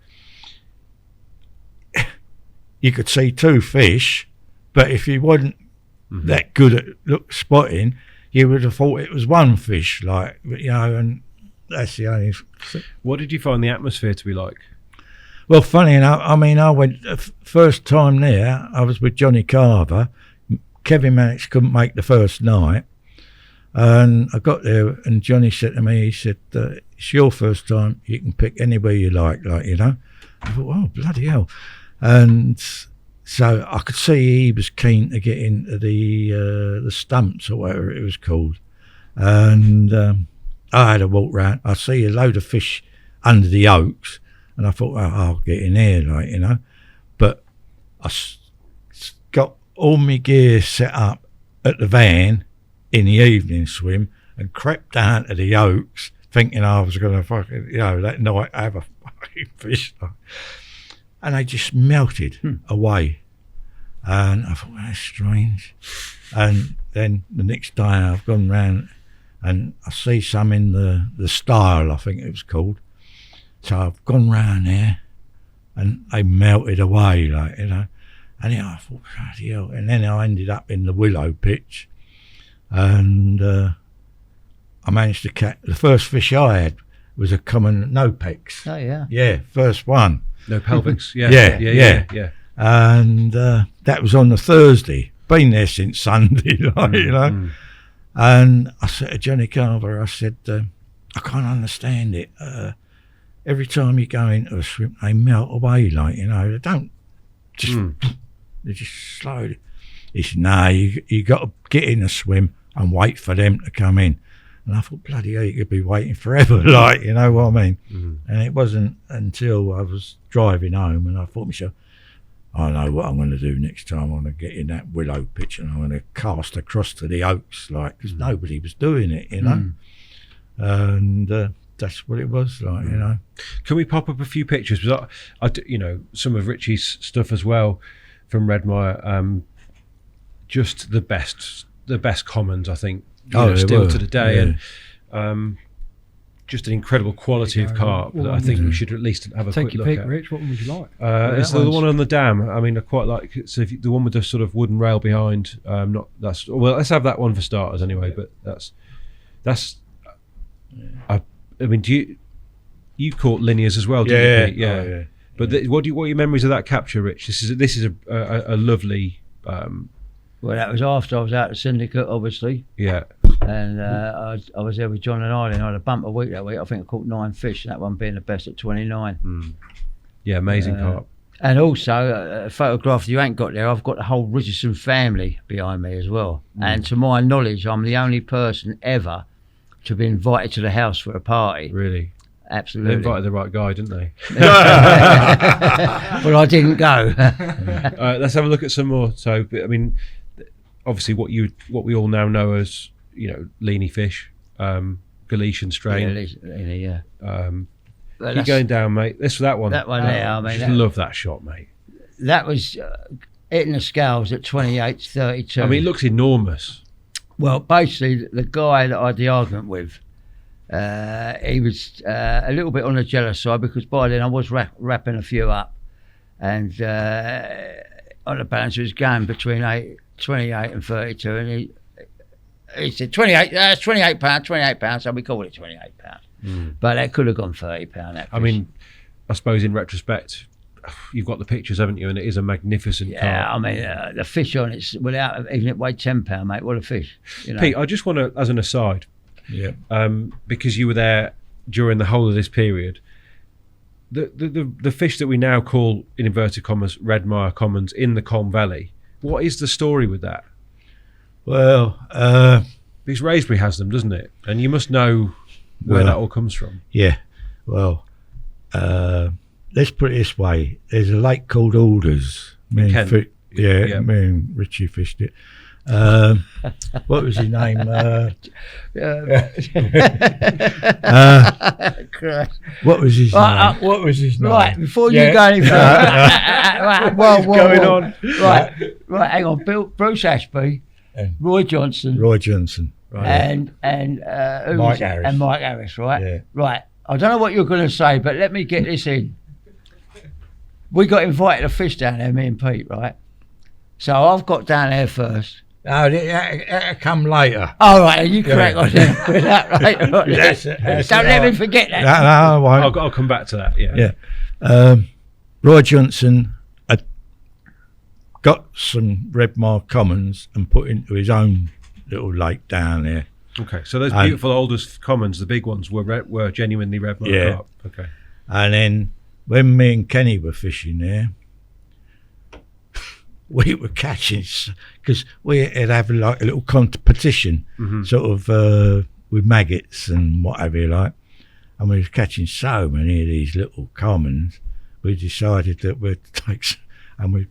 you could see two fish, but if you wasn't that good at spotting, you would have thought it was one fish, and that's the only thing.
What did you find the atmosphere to be like?
Well, funny enough, I mean, I went, first time there, I was with Johnny Carver. Kevin Mannix couldn't make the first night. And I got there, and Johnny said to me, he said, it's your first time, you can pick anywhere you like. I thought, oh, bloody hell. And so I could see he was keen to get into the stumps, or whatever it was called. And I had a walk round. I see a load of fish under the oaks, and I thought, I'll get in there, But I got all my gear set up at the van in the evening swim and crept down to the oaks, thinking I was going to fucking, that night have a fucking fish. And they just melted away. And I thought, that's strange. And then the next day I've gone round and I see some in the stile, I think it was called. So I've gone round there and they melted away, And then I thought, bloody hell. And then I ended up in the willow pitch. And I managed to catch the first fish I had was a common Nopex.
Oh yeah.
Yeah, first one.
No pelvics. Yeah.
Yeah. And that was on the Thursday. Been there since Sunday, like, you know.
Mm.
And I said to Johnny Carver, I said, I can't understand it. Every time you go into a swim, they melt away, like, you know. They don't just, they just slow. He said, no, you got to get in a swim and wait for them to come in. And I thought, bloody hell, you could be waiting forever, like, you know what I mean?
Mm.
And it wasn't until I was driving home and I thought to myself, I know what I'm going to do next time. I'm going to get in that willow pitch and I'm going to cast across to the oaks, like, because nobody was doing it, you know. And that's what it was like, you know.
Can we pop up a few pictures? Because you know, some of Richie's stuff as well from Redmire. Just the best commons, I think. Still to the day, and just an incredible quality of carp that I think we should at least have a
Take
quick
your
look
pick,
at.
Rich. What one would you like?
It's the one on the dam. I mean, I quite like it. So the one with the sort of wooden rail behind. Let's have that one for starters anyway. But that's. I mean, you caught linears as well, didn't you?
Yeah. Yeah.
But what are your memories of that capture, Rich? This is a lovely.
Well, that was after I was out of Syndicate, obviously.
Yeah.
And I was there with John and Eileen. I had a bumper week that week. I think I caught 9 fish, and that one being the best at 29.
Yeah, amazing carp.
And also, a photograph you ain't got there, I've got the whole Richardson family behind me as well. And to my knowledge, I'm the only person ever to be invited to the house for a party.
Really?
Absolutely.
They invited the right guy, didn't they?
Well, I didn't go.
Let's have a look at some more. So, I mean, obviously, what we all now know as, you know, leany fish, Galician strain.
Yeah.
Keep going down, mate. That one.
That one there. I mean,
just love that shot, mate.
That was hitting the scales at 28-32.
I mean, it looks enormous.
Well, basically, the guy that I had the argument with, he was a little bit on the jealous side because by then I was wrapping a few up, and on the balance it was going between 28 and 32, and he said 28. That's 28 pounds. So we call it 28 pounds, but that could have gone 30 pound.
I mean, I suppose in retrospect, you've got the pictures, haven't you? And it is a magnificent carp.
I mean, the fish on it, without even it weighed 10 pound, mate. What a fish! You know?
Pete, I just want to, as an aside,
Yeah.
because you were there during the whole of this period, the fish that we now call, in inverted commas, Redmire Commons in the Colne Valley, what is the story with that?
Well,
Because Raisbury has them, doesn't it? And you must know where that all comes from.
yeah. Well, let's put it this way. There's a lake called Alders. Me
Kent.
and me and Richie fished it. What was his name? What was his name?
What
was his name?
Right, before you go any further, right,
What's going on?
Right, hang on. Bruce Ashby, Roy Johnson,
Right.
and who
Mike
was it?
Harris.
And Mike Harris, right?
Yeah.
Right. I don't know what you're going to say, but let me get this in. We got invited to fish down there, me and Pete, right? So I've got down there first.
Oh, that'll come later.
All right, you crack on there with that, right? Don't let me forget that.
No, I won't.
I'll come back to that. Yeah.
Yeah. Roy Johnson had got some Redmire Commons and put into his own little lake down there.
Okay. So those beautiful Alders Commons, the big ones, were genuinely Redmire carp. Okay.
And then when me and Kenny were fishing there, we were catching, because we'd have like a little competition, sort of with maggots and whatever you like, and we was catching so many of these little commons, we decided that we'd take, and we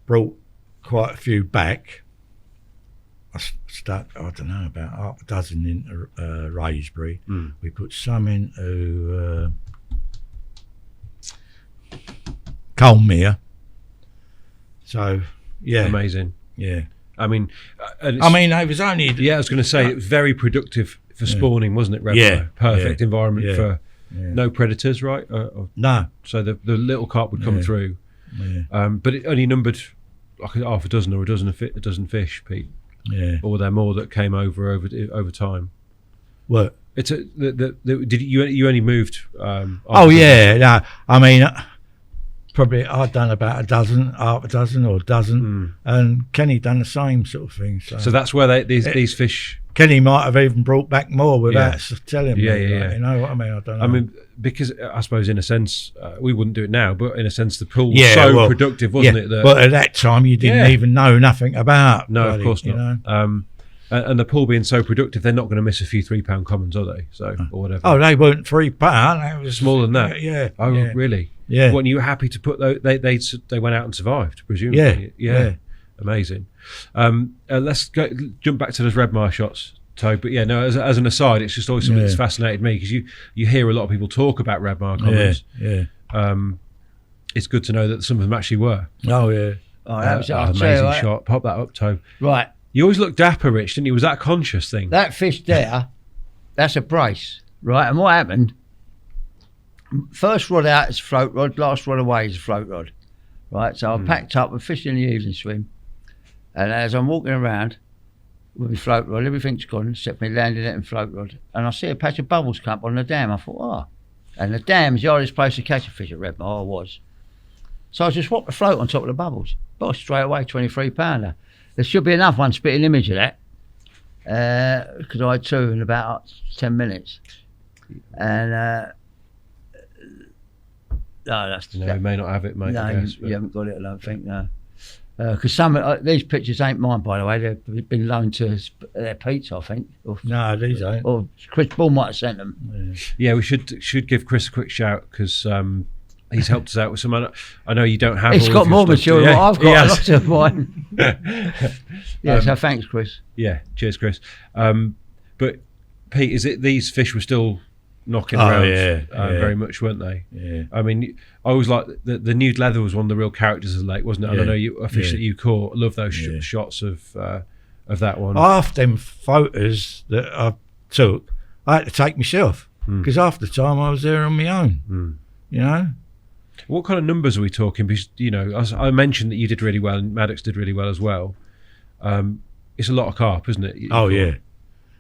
brought quite a few back. I stuck, I don't know, about half a dozen into Raisbury. We put some into Colmere. So, yeah.
Amazing.
Yeah.
I mean,
it was only...
Yeah, I was going to say, it was very productive for spawning, wasn't it, Redmire?
Yeah.
Perfect environment for
Yeah.
no predators, right?
No.
So the little carp would come through.
Yeah.
But it only numbered like half a dozen or a dozen fish, Pete.
Yeah.
Or were there more that came over time?
What?
It's did you only moved?
Oh yeah, no, I mean, probably I'd done about half a dozen or a dozen, and Kenny done the same sort of thing.
So that's where these fish.
Kenny might have even brought back more without telling me.
Yeah.
You know what I mean? I don't know.
I mean, because I suppose in a sense we wouldn't do it now, but in a sense the pool was productive, wasn't it?
But at that time you didn't even know nothing about.
No,
bloody,
of course not.
You know?
And the pool being so productive, they're not going to miss a few £3 commons, are they? So or whatever.
Oh, they weren't £3. It was
smaller than that.
Yeah.
Oh,
yeah.
really?
Yeah.
What, and you were happy to put those? They went out and survived, presumably.
Yeah.
Amazing. Let's jump back to those Redmar shots, Toad. But yeah, no. As an aside, it's just always something that's fascinated me because you hear a lot of people talk about Redmar commons.
Yeah.
It's good to know that some of them actually were.
Oh yeah.
Oh, that was
amazing shot. Pop that up, Toad.
Right.
You always looked dapper, Rich, didn't you? Was that a conscious thing?
That fish there, that's a brace, right? And what happened? First rod out is float rod, last rod away is a float rod, right? So I packed up, we're fishing in the evening swim, and as I'm walking around with my float rod, everything's gone except me landing it in float rod, and I see a patch of bubbles come up on the dam. I thought, and the dam's the hardest place to catch a fish at Redmar, was. So I just swapped the float on top of the bubbles. But straight away, 23-pounder. There should be another one spitting image of that, because I had two in about 10 minutes. And no,
we may not have it, mate.
No,
I guess,
you haven't got it, I don't think, no. Because some these pictures ain't mine, by the way. They've been loaned to their Pete's, I think.
No, these ain't.
Or Chris Bull might have sent them.
Yeah, we should give Chris a quick shout because he's helped us out with some. I know you don't have.
It's got more material than I've got. Lots of mine. So thanks, Chris.
Yeah, cheers, Chris. But Pete, is it these fish were still knocking around very much, weren't they?
Yeah.
I mean, I always like the nude leather was one of the real characters of the lake, wasn't it? And I know a fish that you caught. I love those shots of that one.
Half them photos that I took, I had to take myself because half the time I was there on my own. You know.
What kind of numbers are we talking? Because I mentioned that you did really well and Maddox did really well as well. It's a lot of carp, isn't it?
Oh yeah.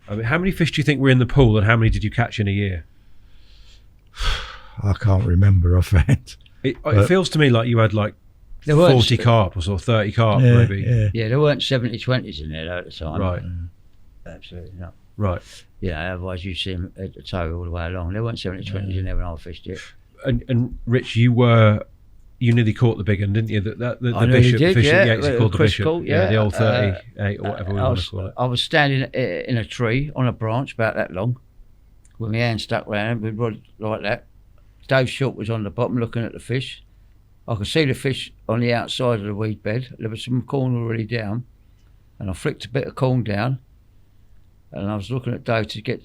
I mean, how many fish do you think were in the pool, and how many did you catch in a year?
I can't remember offhand.
It feels to me like you had like 40 carp or 30 carp, maybe.
Yeah, there weren't 70-20s in there at the time.
Right.
Absolutely not.
Right.
Yeah, otherwise you'd see them at the toe all the way along. There weren't 70-20s in there when I fished it.
And Rich, you nearly caught the big one, didn't you? The bishop
did,
fish
yeah.
at Yates called the
Chris
bishop.
caught,
The old 38 or whatever we want to call it.
I was standing in a tree on a branch about that long, with my hand stuck round with rod like that. Dave Short was on the bottom looking at the fish. I could see the fish on the outside of the weed bed. There was some corn already down, and I flicked a bit of corn down, and I was looking at Dave to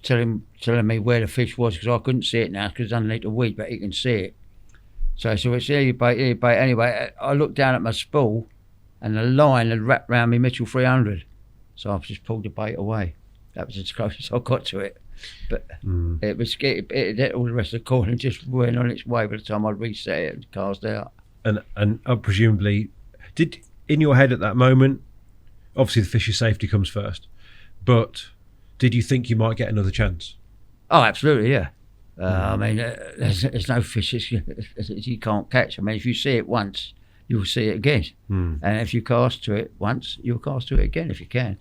telling me where the fish was, because I couldn't see it now because it's underneath the weed, but he can see it. So it's here you bait. Anyway, I looked down at my spool and the line had wrapped round me Mitchell 300. So I've just pulled the bait away. That was as close as I got to it. But it was it all the rest of the corn and just went on its way by the time I'd reset it and cast out.
And presumably, did in your head at that moment, obviously the fish's safety comes first, but did you think you might get another chance?
Oh, absolutely, yeah. I mean, there's no fish you can't catch. I mean, if you see it once, you'll see it again. And if you cast to it once, you'll cast to it again if you can.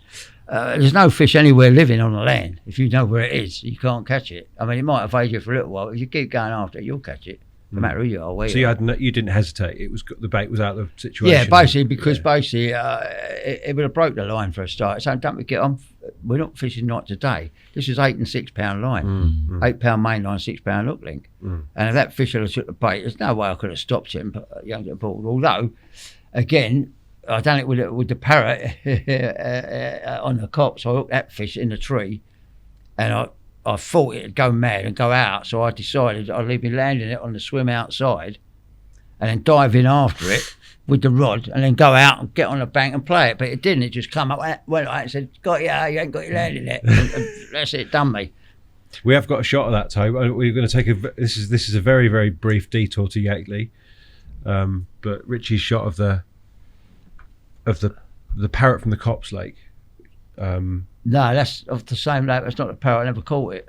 There's no fish anywhere living on the land. If you know where it is, you can't catch it. I mean, it might evade you for a little while. If you keep going after it, you'll catch it, no matter who you are.
So you didn't hesitate. It was the bait was out of the situation.
Yeah, basically because it would have broke the line for a start. So don't forget, we're not fishing night today. This is 8 and 6 pound line, 8 pound main line, 6 pound hook link. And if that fish had took the bait, there's no way I could have stopped it and yanked it aboard. Although, again, I done it with the parrot on the cop, so I hooked that fish in the tree, and I thought it'd go mad and go out, so I decided I'd leave me landing it on the swim outside, and then dive in after it with the rod, and then go out and get on the bank and play it. But it didn't. It just come up, went like that and said, "Got you ain't got your landing net." And that's it, done me.
We have got a shot of that, Toe. We're going to take this is a very, very brief detour to Yateley, but Richie's shot of the parrot from the Cops Lake.
No, that's of the same lake. That's not the parrot. I never caught it.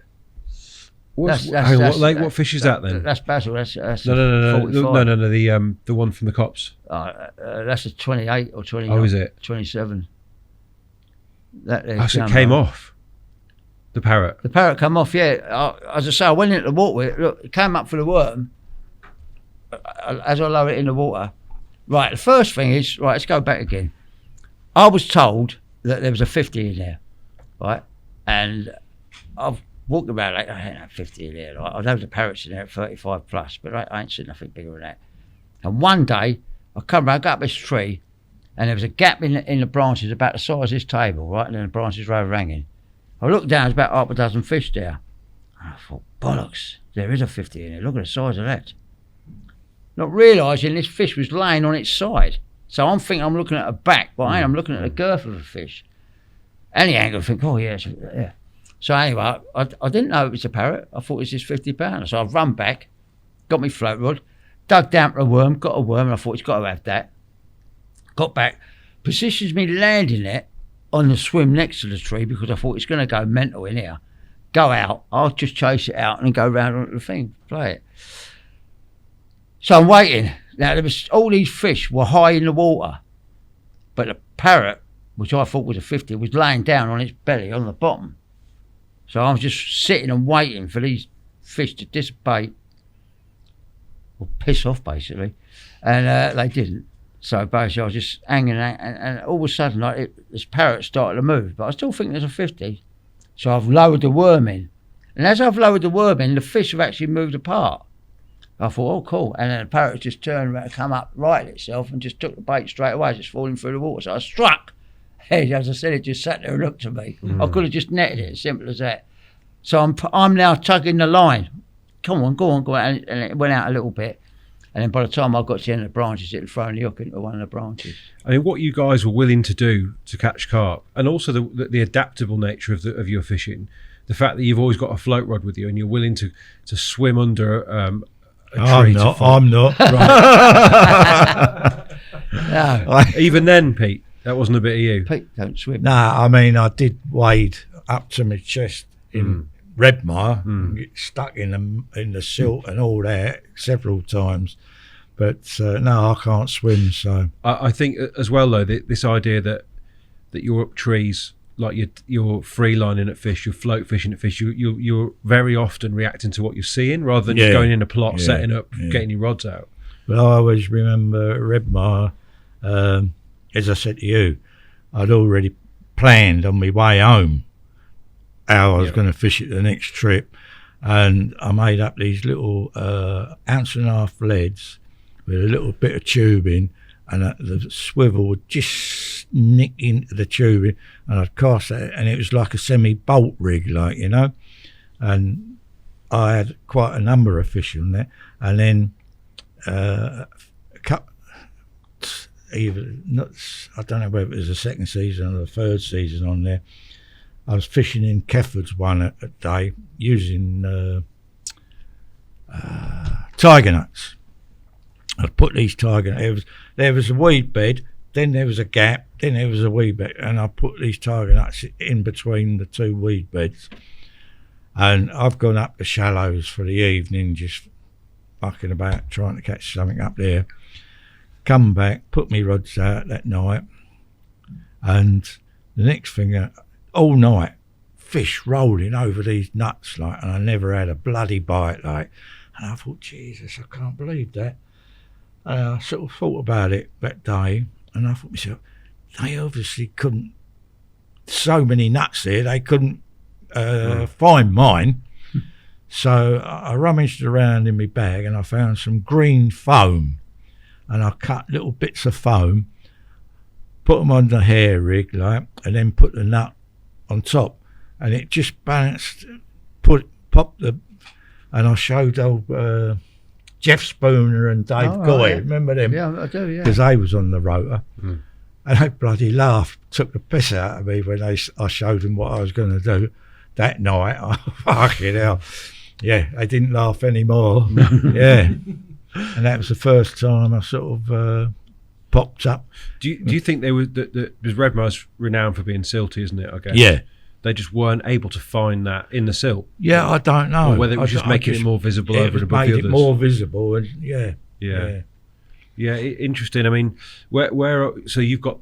Hang on, what lake? What fish is that then?
That's Basil. That's
No.
45.
The one from the cops.
That's a 28 or 29.
Oh, is it?
27.
So it came off. The parrot.
The parrot come off. Yeah. As I say, I went into the water with it. Look, it came up for the worm. As I lowered it in the water. Right. The first thing is right. Let's go back again. I was told that there was a 50 in there, right? And I've walked around like, I ain't had 50 in there. Right? I know there's parrots in there at 35 plus, but I ain't seen nothing bigger than that. And one day, I come around, got up this tree, and there was a gap in the branches about the size of this table, right? And then the branches were overhanging. I looked down, there's about half a dozen fish there. And I thought, bollocks, there is a 50 in there. Look at the size of that. Not realising this fish was laying on its side. So I'm thinking I'm looking at a back, but I ain't. I'm looking at the girth of the fish. Any angle, I think, oh yeah, yeah. So anyway, I didn't know it was a parrot. I thought it was just 50 pounder. So I've run back, got my float rod, dug down for a worm, got a worm, and I thought it's got to have that. Got back, positions me landing it on the swim next to the tree because I thought it's going to go mental in here. Go out, I'll just chase it out and go round onto the thing, play it. So I'm waiting. Now there was all these fish were high in the water, but the parrot, which I thought was a 50, was laying down on its belly on the bottom. So I was just sitting and waiting for these fish to dissipate or piss off basically, and they didn't. So basically I was just hanging out, and all of a sudden this parrot started to move, but I still think there's a 50. So I've lowered the worm in, and as I've lowered the worm in, the fish have actually moved apart. I thought, oh cool, and then the parrot just turned around, come up, righted itself, and just took the bait straight away, just falling through the water. So I struck. Hey, as I said, it just sat there and looked at me. I could have just netted it, simple as that. So I'm now tugging the line. Come on, go on, and it went out a little bit. And then by the time I got to the end of the branches, it had thrown the hook into one of the branches.
I mean, what you guys were willing to do to catch carp, and also the adaptable nature of your fishing, the fact that you've always got a float rod with you and you're willing to swim under a tree.
I'm not.
Right.
No.
Even then, Pete, that wasn't a bit of you.
Pete don't swim.
Nah, I mean, I did wade up to my chest in Redmire, get stuck in the silt and all that several times. But no, I can't swim. So
I think as well though this idea that you're up trees, like you're free lining at fish, you're float fishing at fish, you're very often reacting to what you're seeing rather than just going in a plot, setting up, getting your rods out.
But I always remember Redmire. As I said to you, I'd already planned on my way home how I was going to fish it the next trip, and I made up these little 1.5 ounce leads with a little bit of tubing, and the swivel would just nick into the tubing, and I'd cast that, and it was like a semi-bolt rig, like, you know, and I had quite a number of fish on there, and then I don't know whether it was the second season or the third season on there, I was fishing in Kefford's one a day using tiger nuts. I'd put these tiger nuts, there was a weed bed, then there was a gap, then there was a weed bed, and I put these tiger nuts in between the two weed beds. And I've gone up the shallows for the evening, just fucking about, trying to catch something up there. Come back, put me rods out that night, and the next thing, all night, fish rolling over these nuts, like, and I never had a bloody bite, like, and I thought, Jesus, I can't believe that. And I sort of thought about it that day, and I thought to myself, they obviously couldn't, so many nuts there, they couldn't find mine. So I rummaged around in my bag and I found some green foam, and I cut little bits of foam, put them on the hair rig, like, and then put the nut on top, and it just balanced, popped the, and I showed old Jeff Spooner and Dave Goy, remember them?
Yeah, I do, yeah.
Because they was on the rotor, and they bloody laughed, took the piss out of me when I showed them what I was going to do that night. Oh, fucking hell. Yeah, they didn't laugh anymore. Yeah. And that was the first time I sort of popped up.
Do you think they were because Redmire's renowned for being silty, isn't it? I guess.
Yeah.
they just weren't able to find that in the silt.
Yeah, I don't know.
Or whether it was just making it more visible over and above the others.
It more visible, and
interesting. I mean, where so you've got,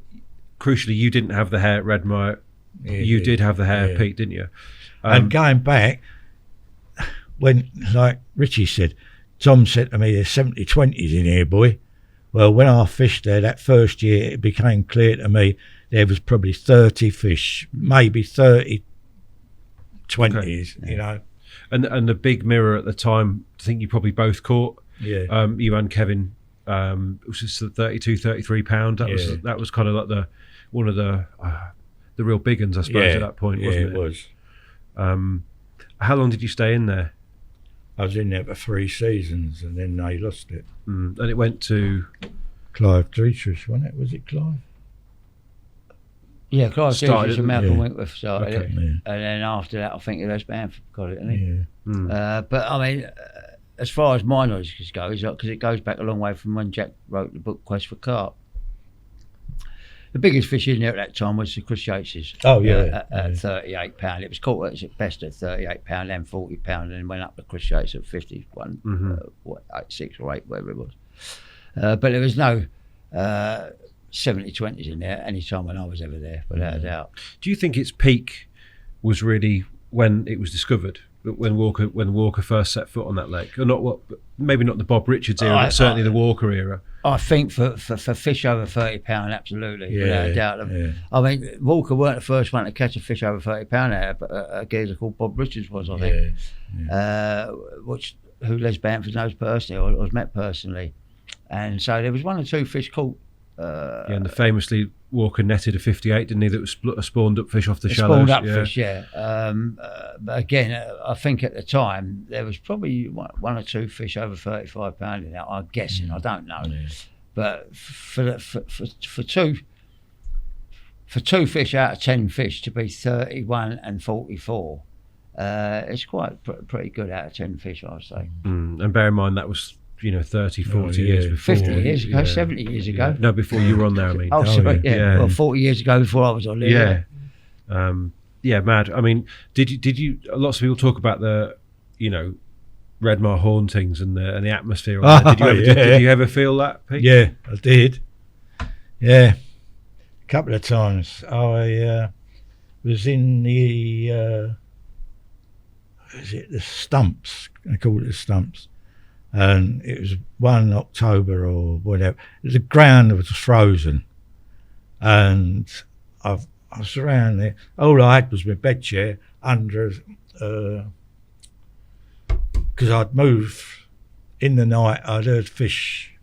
crucially, you didn't have the hair at Redmire. You did have the hair at Pete, didn't you?
And going back, when, like Richie said, Tom said to me, there's 70-20s in here, boy. Well, when I fished there that first year, it became clear to me there was probably 30 fish, maybe 30 20s, you know.
And the big mirror at the time, I think you probably both caught.
Yeah.
You and Kevin, it was just 32, 33 pound. That was kind of like one of the real big ones, I suppose, at that point, wasn't it?
Yeah, it was.
How long did you stay in there?
I was in there for 3 seasons, and then they lost it.
And it went to
Clive Dietrich, wasn't it? Was it Clive?
Yeah, Clive Dietrich and Malcolm Wentworth started it.
Yeah.
And then after that, I think Les Bamford got it, didn't he? But I mean, as far as my knowledge goes, because it goes back a long way from when Jack wrote the book Quest for Carp. The biggest fish in there at that time was the Cruciates.
Oh, yeah.
At £38. It was caught at best at £38, then £40, and then went up to Cruciates at 51, 6 or 8, whatever it was. But there was no 70-20s in there any time when I was ever there, without a doubt.
Do you think its peak was really when it was discovered? When Walker first set foot on that lake, or not? Maybe not the Bob Richards era, but certainly the Walker era.
I think for fish over £30, absolutely, without a doubt.
Yeah.
I mean, Walker weren't the first one to catch a fish over £30 out, but a geezer called Bob Richards was, I think, who Les Bamford knows personally, or was met personally, and so there was 1 or 2 fish caught.
And the famously Walker netted a 58, didn't he? That was spawned up fish off the shallows.
Spawned up fish, but again, I think at the time there was probably 1 or 2 fish over £35 in that. I'm guessing, I don't know, but for 2 fish out of 10 fish to be 31 and 44, it's quite pretty good out of 10 fish, I would say.
And bear in mind that was 30, 40 years before.
50 years ago, 70 years ago.
No, before you were on there, I mean.
Sorry, Well, 40 years ago before I was on there.
Mad. I mean, did you? Lots of people talk about the, Redmire hauntings and the atmosphere. On there. Did you ever feel that, Pete?
Yeah, I did. Yeah, a couple of times. I was in the the stumps. I call it the stumps. And it was 1 October or whatever. The ground was frozen, and I was around there. All I had was my bed chair under, because I'd moved in the night. I'd heard fish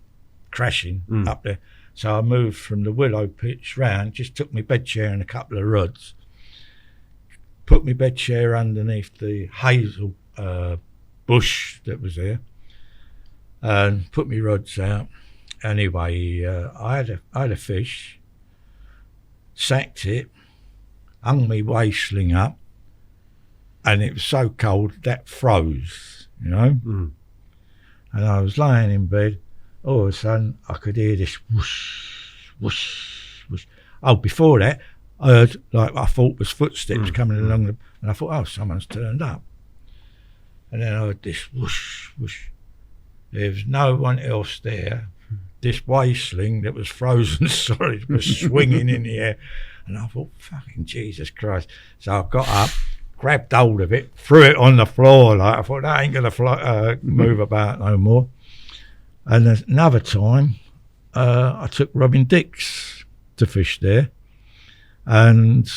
crashing up there, so I moved from the willow pitch round. Just took my bed chair and a couple of rods, put my bed chair underneath the hazel bush that was there, and put my rods out. Anyway, I had a fish, sacked it, hung my waist sling up, and it was so cold that froze, And I was lying in bed. All of a sudden, I could hear this whoosh, whoosh, whoosh. Oh, before that, I heard, like I thought was footsteps coming along, and I thought, oh, someone's turned up. And then I heard this whoosh, whoosh. There was no one else there. This waist sling that was frozen solid was swinging in the air. And I thought, fucking Jesus Christ. So I got up, grabbed hold of it, threw it on the floor. I thought, that ain't going to move about no more. And another time, I took Robin Dix to fish there. And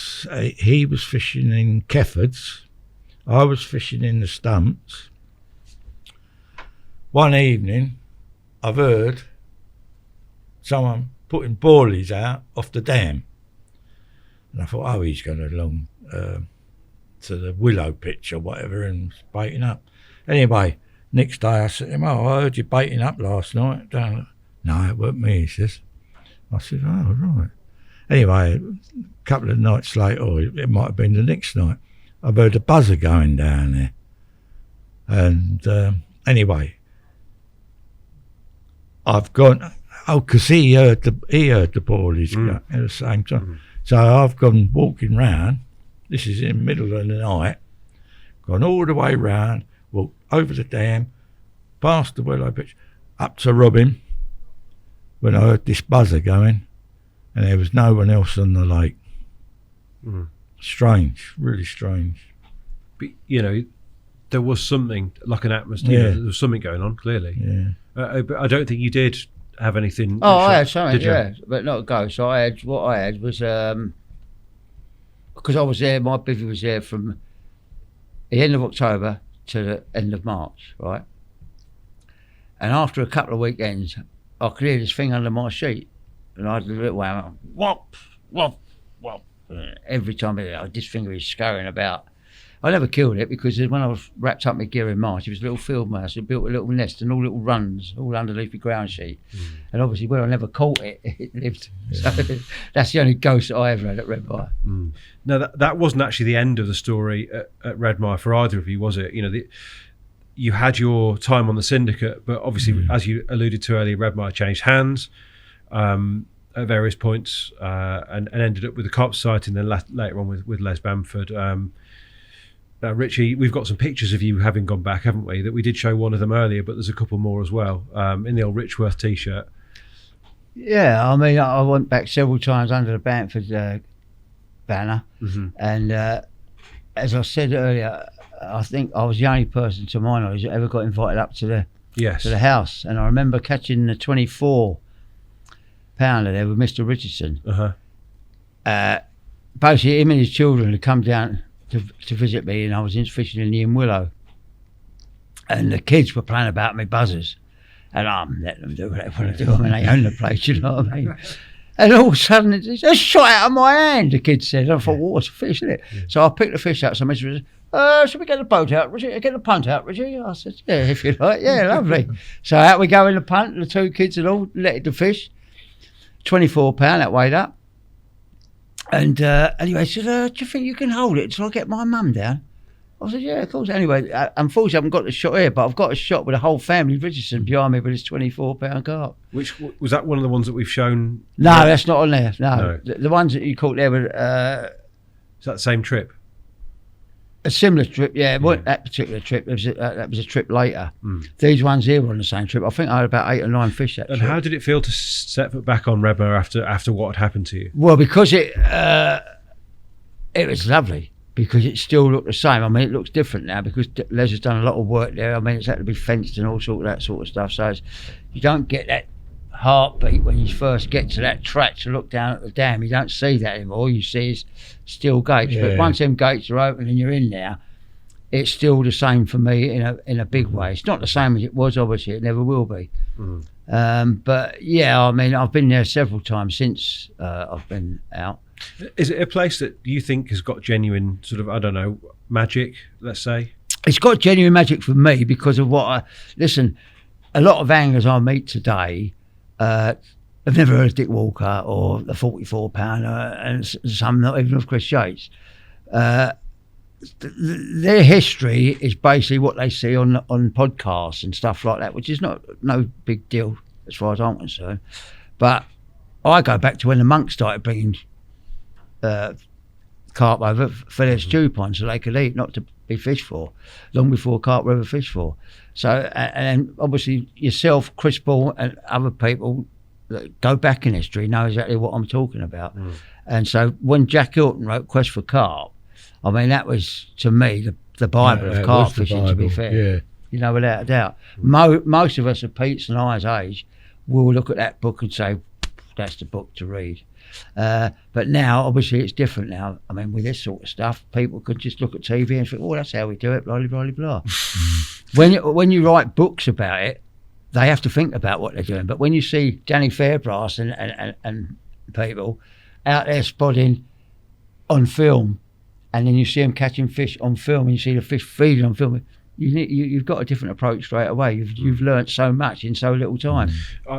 he was fishing in Keffords. I was fishing in the stumps. One evening, I've heard someone putting boilies out off the dam. And I thought, oh, he's going along to the willow pitch or whatever and baiting up. Anyway, next day I said to him, oh, I heard you baiting up last night. No, it weren't me, he says. I said, oh, right. Anyway, a couple of nights later, or it might have been the next night, I've heard a buzzer going down there. And anyway, I've gone, because he heard the boilies at the same time. So I've gone walking round This is in the middle of the night. Gone all the way round, walked over the dam, past the willow bridge, up to Robin, when I heard this buzzer going, and there was no one else on the lake. Strange, really strange.
But, you know, there was something like an atmosphere.
Yeah.
There was something going on, clearly.
Yeah.
But I don't think you did have anything.
Oh, I
shot,
had something,
did you?
yeah, but not a ghost. So what I had was because I was there. My bivvy was there from the end of October to the end of March, right? And after a couple of weekends, I could hear this thing under my sheet, and I had a little wham, whop, whop, whop. Every time this thing was scurrying about. I never killed it because when I was wrapped up my gear in March, it was a little field mouse. It built a little nest and all little runs, all underneath the ground sheet. And obviously, where I never caught it, it lived. So that's the only ghost that I ever had at Redmire.
No, that wasn't actually the end of the story at Redmire for either of you, was it? You know, you had your time on the syndicate, but obviously, as you alluded to earlier, Redmire changed hands at various points and ended up with the carp sighting, then later on with Les Bamford. Now, Richie, we've got some pictures of you having gone back, haven't we? That we did show one of them earlier, but there's a couple more as well in the old Richworth T-shirt.
Yeah, I mean, I went back several times under the Bamford banner, and as I said earlier, I think I was the only person, to my knowledge, that ever got invited up to the house. And I remember catching the 24-pounder there with Mr. Richardson. Basically, him and his children had come down to visit me, and I was fishing in the In Willow, and the kids were playing about me buzzers, and I'm letting them do what they want to do. I mean, they own the place, you know what I mean? And all of a sudden, it's a shot out of my hand, the kid said. I thought, well, what's a fish, isn't it? So I picked the fish out. So Mr. Richardson said, should we get the boat out, Richie? Get the punt out, Richie? I said, yeah, if you like. Yeah, lovely. So out we go in the punt, the two kids and all, letted the fish. 24-pound, that weighed up. And anyway, he said, do you think you can hold it till I get my mum down? I said, yeah, of course. Anyway, unfortunately, I haven't got the shot here, but I've got a shot with the whole family Richardson behind me with his 24-pound carp.
Which was that one of the ones that we've shown?
No, that's not on there. No. The ones that you caught there were...
Is that the same trip?
A similar trip, yeah. It wasn't that particular trip. That was a trip later. These ones here were on the same trip. I think I had about 8 or 9 fish that trip.
And how did it feel to set foot back on Redmire after what had happened to you?
Well, because it was lovely, because it still looked the same. I mean, it looks different now because Les has done a lot of work there. I mean, it's had to be fenced and all sort of that sort of stuff. So you don't get that heartbeat when you first get to that track to look down at the dam. You don't see that anymore. All you see is steel gates. But once them gates are open and you're in there, it's still the same for me in a big way. It's not the same as it was, obviously. It never will be. But yeah, I mean, I've been there several times since I've been out.
Is it a place that you think has got genuine sort of, I don't know, magic, let's say?
It's got genuine magic for me because of what listen, a lot of anglers I meet today have never heard of Dick Walker or the 44-pounder, and some not even of Chris Yates. Their history is basically what they see on podcasts and stuff like that, which is no big deal as far as I'm concerned. But I go back to when the monks started bringing carp over for their stew ponds so they could eat, not to be fished for, long before carp were ever fished for. So, and obviously yourself, Chris Ball, and other people that go back in history know exactly what I'm talking about. And so when Jack Hilton wrote Quest for Carp, I mean, that was, to me, the Bible of carp fishing, to be fair.
Yeah.
You know, without a doubt. Most of us at Pete's and I's age will look at that book and say, that's the book to read. But now, obviously, it's different now. I mean, with this sort of stuff, people could just look at TV and think, oh, that's how we do it, blah, blah, blah, blah. When you write books about it, they have to think about what they're doing. But when you see Danny Fairbrass and people out there spotting on film, and then you see them catching fish on film, and you see the fish feeding on film, you've got a different approach straight away. You've learnt so much in so little time.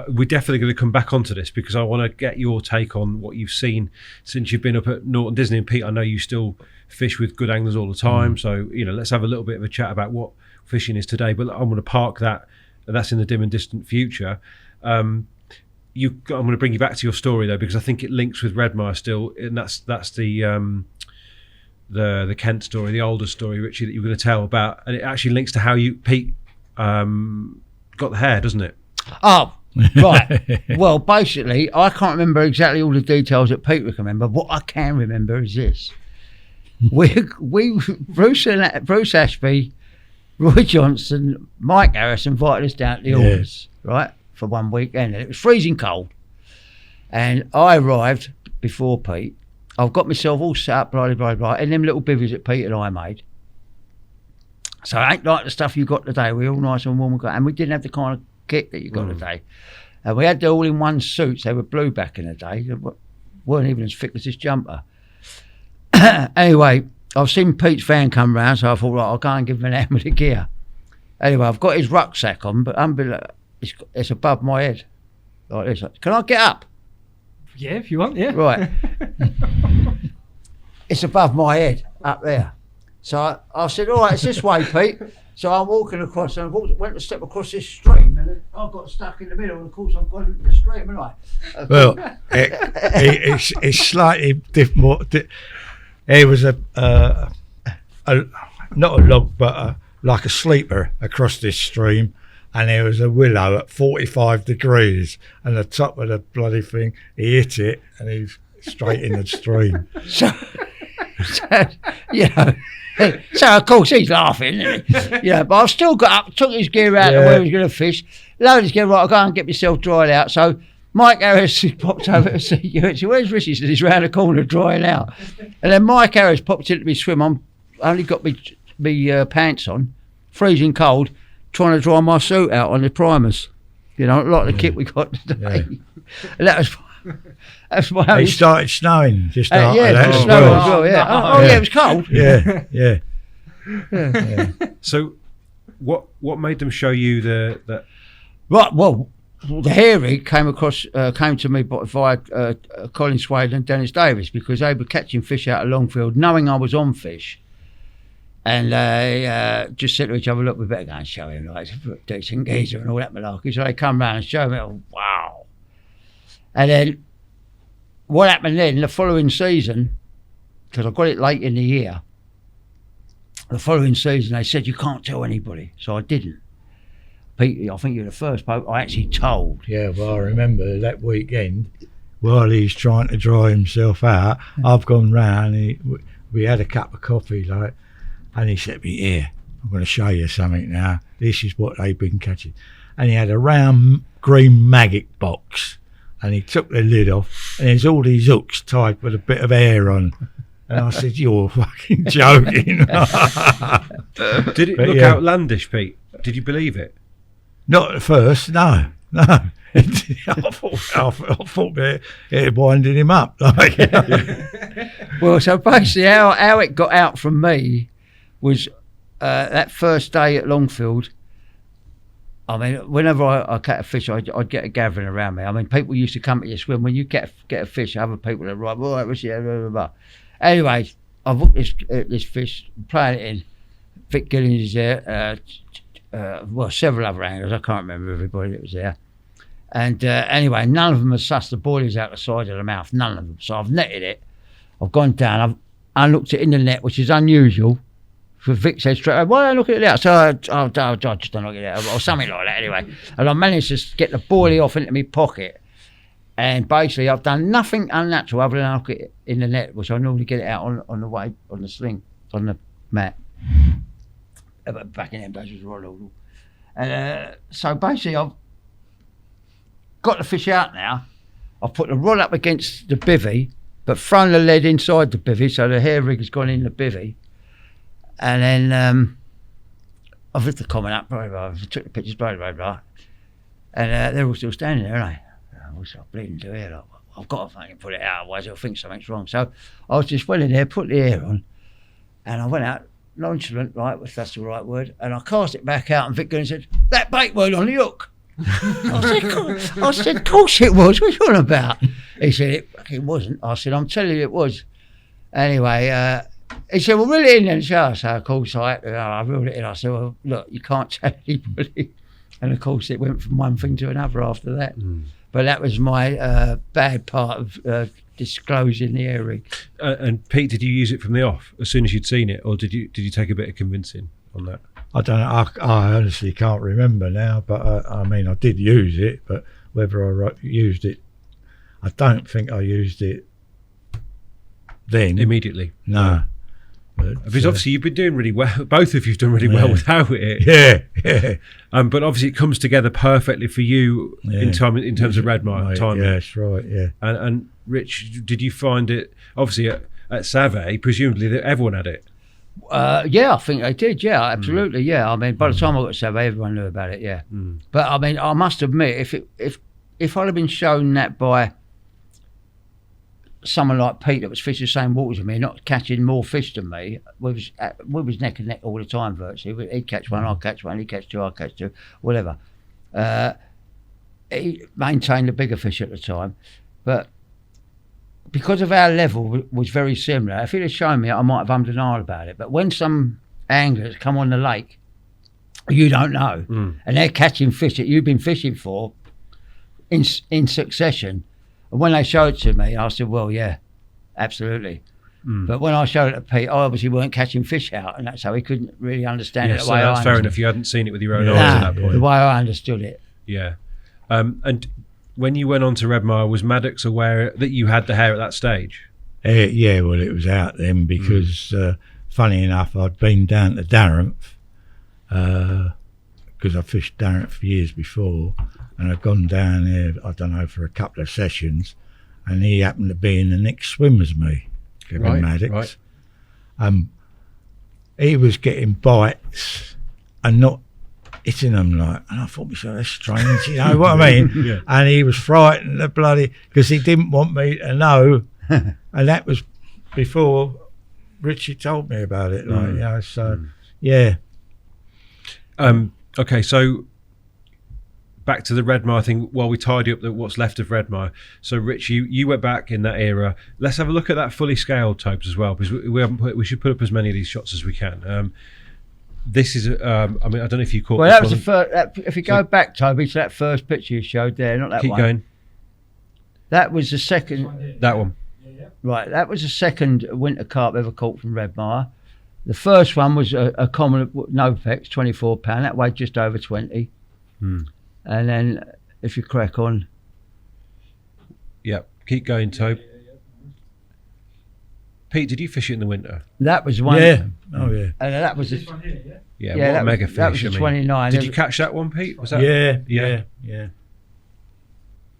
We're definitely going to come back onto this because I want to get your take on what you've seen since you've been up at Norton Disney. And Pete, I know you still fish with good anglers all the time, so let's have a little bit of a chat about what fishing is today. But I'm going to park that. That's in the dim and distant future. I'm going to bring you back to your story though, because I think it links with Redmire still, and that's the the Kent story, the older story, Richie, that you were going to tell about, and it actually links to how Pete got the hair, doesn't it?
Oh, right. Well, basically, I can't remember exactly all the details that Pete would remember. What I can remember is this: Bruce Ashby, Roy Johnson, Mike Harris invited us down to the Alders, right, for one weekend, and it was freezing cold. And I arrived before Pete. I've got myself all set up, blah, blah, blah, and them little bivvies that Pete and I made. So it ain't like the stuff you got today. We're all nice and warm, and we didn't have the kind of kit that you got today. And we had the all-in-one suits. They were blue back in the day. They weren't even as thick as this jumper. Anyway, I've seen Pete's van come round, so I thought, right, I'll go and give him an hand with the gear. Anyway, I've got his rucksack on, but it's above my head, like this. Can I get up?
Yeah, if you want, yeah.
Right. It's above my head, up there. So I said, all right, it's this way, Pete. So I'm walking across, and I went to step across this stream, and then I got stuck in the middle, and of course I've gone into the stream, haven't I?
Well, it's slightly different. It was not a log, but like a sleeper across this stream, and there was a willow at 45 degrees, and the top of the bloody thing, he hit it, and he's straight in the stream.
So you know. So of course he's laughing, isn't he? Yeah, but I've still got up, took his gear out to where he was going to fish, loaded his gear, right, I'll go and get myself dried out. So Mike Harris popped over to see you and said, where's Richie? He said, he's round the corner drying out. And then Mike Harris popped into me swim. I only got me pants on, freezing cold, trying to dry my suit out on the primers. You know, like the kit we got today. Yeah. And that's why
it started snowing just after
yeah,
that
just
as
snowing
well.
as well, yeah. Yeah, it was cold.
Yeah.
So what made them show you the
Right, well, the hairy came to me via Colin Swade and Dennis Davis, because they were catching fish out of Longfield, knowing I was on fish. And they just said to each other, look, we better go and show him, like, he's a decent geezer and all that malarkey. So they come round and show me, oh, wow. And then what happened then, the following season, because I got it late in the year, the following season they said, you can't tell anybody. So I didn't. Pete, I think you're the first bloke I actually told.
Yeah, well, I remember that weekend, while he's trying to dry himself out, I've gone round, we had a cup of coffee, like, and he said to me, here, I'm going to show you something now. This is what they've been catching. And he had a round green maggot box, and he took the lid off, and there's all these hooks tied with a bit of air on. And I said, you're fucking joking.
Did it look outlandish, Pete? Did you believe it?
Not at first, no. I thought it winded him up. Like.
Well, so basically how it got out from me was that first day at Longfield. I mean, whenever I catch a fish, I'd get a gathering around me. I mean, people used to come to your swim. When you get a fish, other people are right, well, Richie, blah, blah, blah. Anyway, I booked this fish, playing it in. Vic Gillings is there, well, several other anglers. I can't remember everybody that was there. And anyway, none of them had sussed the boilies out the side of the mouth, none of them. So I've netted it. I've gone down, I've looked it in the net, which is unusual. For Vic said straight away, why don't I look at it out? So I just don't look at it, or something like that anyway. And I managed to get the boilie off into my pocket. And basically I've done nothing unnatural other than look at it in the net, which I normally get it out on the way, on the sling, on the mat. Back in them days was Ronald. And so basically I've got the fish out now. I've put the rod up against the bivvy, but thrown the lead inside the bivvy, so the hair rig has gone in the bivvy. And then I've lifted the comment up, blah, blah, blah, took the pictures, blah, blah, blah. And they're all still standing there, aren't they? What's I bleeding to here? Like, I've got to fucking put it out, otherwise they'll think something's wrong. So I was just went in there, put the air on, and I went out, nonchalant, right, if that's the right word, and I cast it back out, and Vic Gillings said, that bait weren't on the hook. I said, of course it was, what are you on about? He said, it fucking wasn't. I said, I'm telling you it was. Anyway, he said, well, reel it in then, shall I? So of course I reeled it in. I said, well, look, you can't tell anybody. And of course it went from one thing to another after that. But that was my bad part of disclosing the earring.
And Pete, did you use it from the off as soon as you'd seen it, or did you take a bit of convincing on that?
I don't know. I honestly can't remember now, but I mean, I did use it, but whether I used it, I don't think I used it then.
Immediately?
No. But,
because obviously you've been doing really well. Both of you've done really well without it.
Yeah.
But obviously it comes together perfectly for you in terms of Redmire timing.
Yeah, that's right. Yeah.
And Rich, did you find it obviously at Save? Presumably that everyone had it.
Yeah, I think they did. Yeah, absolutely. Yeah, I mean, by the time I got to Save, everyone knew about it. Yeah, but I mean, I must admit, if I'd have been shown that by someone like Pete that was fishing the same waters as me, not catching more fish than me, we was neck and neck all the time virtually. He'd catch one, I'd catch one, he'd catch two, I'd catch two, whatever. He maintained the bigger fish at the time, but because of our level was very similar, if he'd have shown me, I might have ummed and ahed about it. But when some anglers come on the lake, you don't know, and they're catching fish that you've been fishing for in succession. And when they showed it to me, I said, well, yeah, absolutely. But when I showed it to Pete, I obviously weren't catching fish out, and that's how he couldn't really understand it the
so
way
that's
I
fair
understood.
enough. You hadn't seen it with your own eyes at that point.
The way I understood it.
Yeah. And when you went on to Redmire, was Maddox aware that you had the hair at that stage?
Yeah, well, it was out then because, funny enough, I'd been down to Darrenth because I fished Darrenth for years before, and I'd gone down there, I don't know, for a couple of sessions, and he happened to be in the next swim as me, Kevin Maddox.
Right.
He was getting bites and not hitting them, like, and I thought myself, that's strange, you know what I mean?
Yeah.
And he was frightened, the bloody, because he didn't want me to know, and that was before Ritchie told me about it, like, you know, so, yeah.
Okay, so back to the Redmire thing while we tidy up what's left of Redmire. So Rich, you went back in that era. Let's have a look at that fully scaled Tobes as well, because we should put up as many of these shots as we can. This is, I mean, I don't know if you caught.
Well, that was the first. If you go back, Toby, to that first picture you showed there, not that
keep
one.
going.
That was the second.
That one.
Right, that was the second winter carp ever caught from Redmire. The first one was a common Nopex, 24 pound. That weighed just over 20. And then, if you crack on.
Yeah, keep going, Tobe. Pete, did you fish it in the winter?
That was one.
Yeah. Oh, yeah.
And that was
This one here,
Yeah,
Yeah,
what
that
a mega
was-
fish.
that was
I
a
mean.
29.
Did you catch that one, Pete? Was that?
Yeah.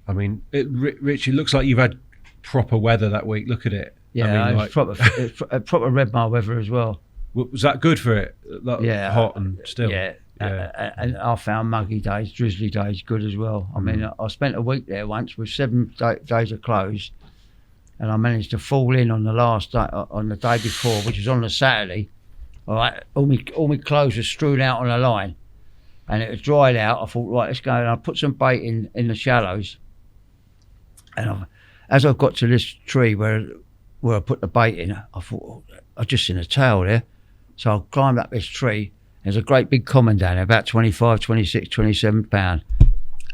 I mean, Rich, it looks like you've had proper weather that week. Look at it.
Yeah,
I mean,
it was proper Redmire weather as well.
was that good for it? Like,
Yeah.
hot and still.
Yeah.
Yeah.
And I found muggy days, drizzly days good as well. I mean, I spent a week there once with 7 days of close, and I managed to fall in on the last day, on the day before, which was on the Saturday. All right, all my clothes were strewn out on a line, and it was dried out. I thought, right, let's go. And I put some bait in the shallows, and as I got to this tree where I put the bait in, I thought, oh, I just seen a tail there. So I climbed up this tree. There's a great big common down there, about 25, 26, 27 pound.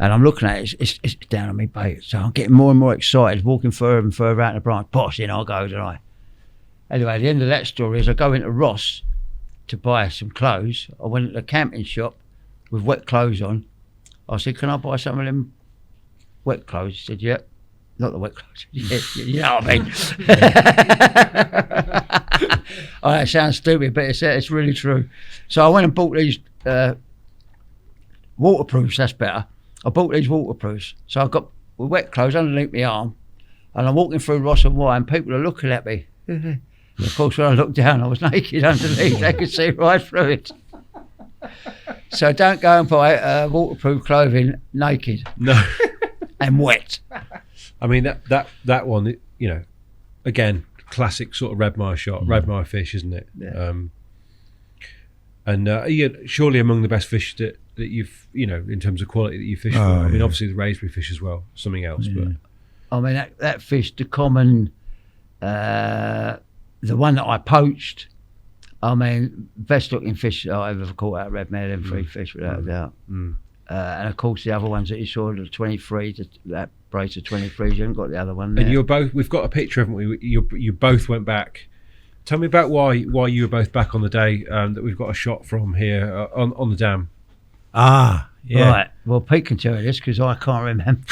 And I'm looking at it, it's down on me bait. So I'm getting more and more excited, walking further and further out in the branch. Bosh, in I go, don't I? Anyway, the end of that story is I go into Ross to buy some clothes. I went to the camping shop with wet clothes on. I said, can I buy some of them wet clothes? He said, yeah. Not the wet clothes. Yeah, you know what I mean? Oh, that sounds stupid, but it's really true. So I went and bought these waterproofs, that's better. I bought these waterproofs. So I've got wet clothes underneath my arm, and I'm walking through Ross and Wye, and people are looking at me. And of course, when I looked down, I was naked underneath. They could see right through it. So don't go and buy waterproof clothing naked.
No.
And wet.
I mean, that one, you know, again, classic sort of Redmire shot, Redmire fish, isn't it?
Yeah.
And yeah, surely among the best fish that you've, you know, in terms of quality that you fish for.
Oh,
I mean,
yeah.
obviously the raspberry fish as well, something else.
Yeah.
But
I mean, that fish, the common, the one that I poached, I mean, best looking fish I've ever caught out of Redmire, them 3 fish without a doubt. And of course, the other ones that you saw, the 23, that brace of 23s. You haven't got the other one there.
And you're both. We've got a picture, haven't we? You both went back. Tell me about why you were both back on the day that we've got a shot from here on the dam.
Ah, yeah.
Right. Well, Pete can tell you this because I can't remember.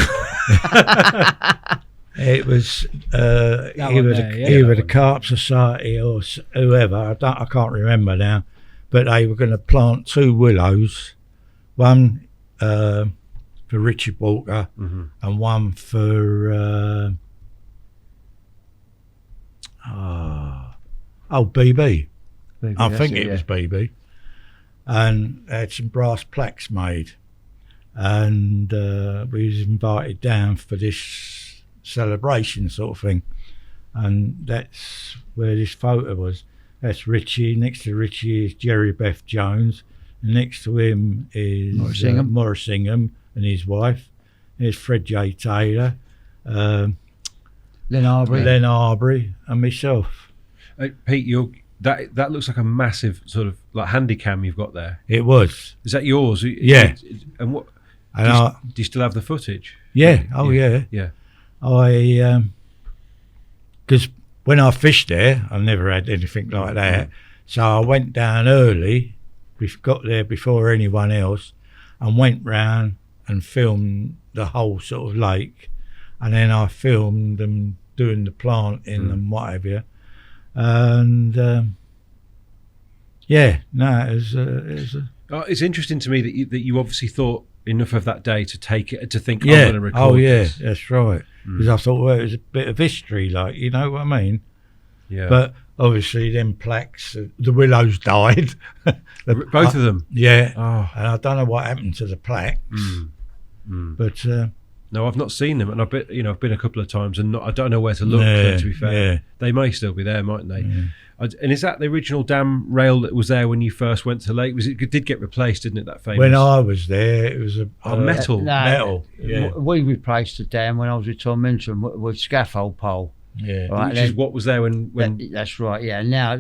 It was
one
either
there, yeah.
either the Carp Society or whoever. I can't remember now, but they were going to plant 2 willows, one for Richard Walker and one for BB. I think it was BB, and they had some brass plaques made, and we was invited down for this celebration sort of thing, and that's where this photo was. That's Ritchie. Next to Ritchie is Jerry Beth Jones, and next to him is Morris Ingham and his wife. There's Fred J. Taylor, Len Arbery, and myself.
Pete, that looks like a massive sort of like handy cam you've got there.
It was.
Is that yours?
Yeah.
And what?
And
do you still have the footage?
Yeah. Oh yeah.
Yeah.
Because when I fished there, I never had anything like that. So I went down early, got there before anyone else, and went round and filmed the whole sort of lake, and then I filmed them doing the planting and what have you. And
it's interesting to me that you obviously thought enough of that day to take it to think I'm
yeah.
going to record.
Oh yeah,
this.
that's right. Because I thought, well, it was a bit of history, like, you know what I mean?
Yeah.
But obviously, them plaques, the willows died.
Both of them.
Yeah.
Oh.
And I don't know what happened to the plaques. But
no, I've not seen them, and I've been a couple of times, and I don't know where to look. To be fair, they may still be there, mightn't they?
Yeah.
And is that the original dam rail that was there when you first went to the lake? It did get replaced, didn't it? That famous.
When I was there, it was
metal.
Metal. Yeah.
We replaced the dam when I was with Tom Minton with scaffold pole.
Yeah.
Right,
which is what was there when.
That's right. Yeah. Now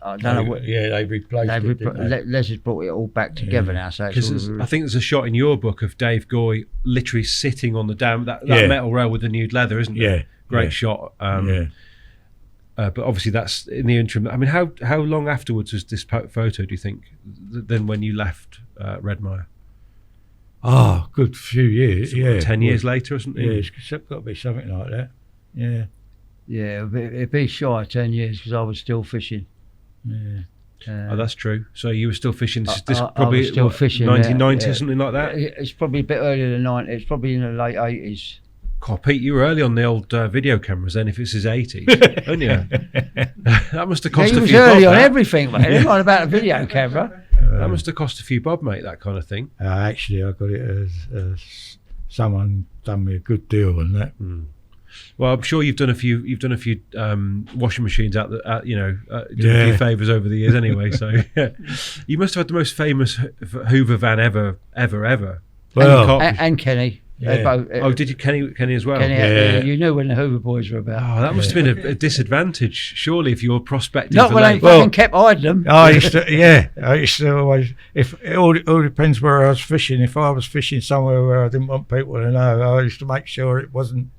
I don't know what.
Yeah, they replaced it.
Les has brought it all back together now. So
because I think there's a shot in your book of Dave Goy literally sitting on the dam, that metal rail with the nude leather, isn't it?
Yeah.
Great shot. But obviously that's in the interim. I mean, how long afterwards was this photo, do you think, than when you left Redmire?
Oh, good few years.
So 10 years later or something?
Yeah, it's got to be something like that. Yeah.
Yeah, it'd be shy of 10 years because I was still fishing.
Yeah.
That's true. So you were still fishing. This probably
I was still fishing,
1990 or something like that?
It's probably a bit earlier than 90. It's probably in the late 80s.
God, Pete, you were early on the old video cameras then, if this is 80s, weren't you? That must have cost a few bob.
He was early on everything, mate. It's not about a video camera.
That must have cost a few bob, mate, that kind of thing.
Actually, I got it as someone done me a good deal on that.
Well, I'm sure you've done a few washing machines done a few favours over the years anyway. So you must have had the most famous Hoover van ever.
Well,
and Kenny.
Yeah.
Both,
did you Kenny as well?
Kenny, you knew when the Hoover boys were about.
Oh, that must have been a disadvantage, surely, if you were prospecting.
Not when they fucking kept hiding them.
I used to always. If it all depends where I was fishing. If I was fishing somewhere where I didn't want people to know, I used to make sure it wasn't.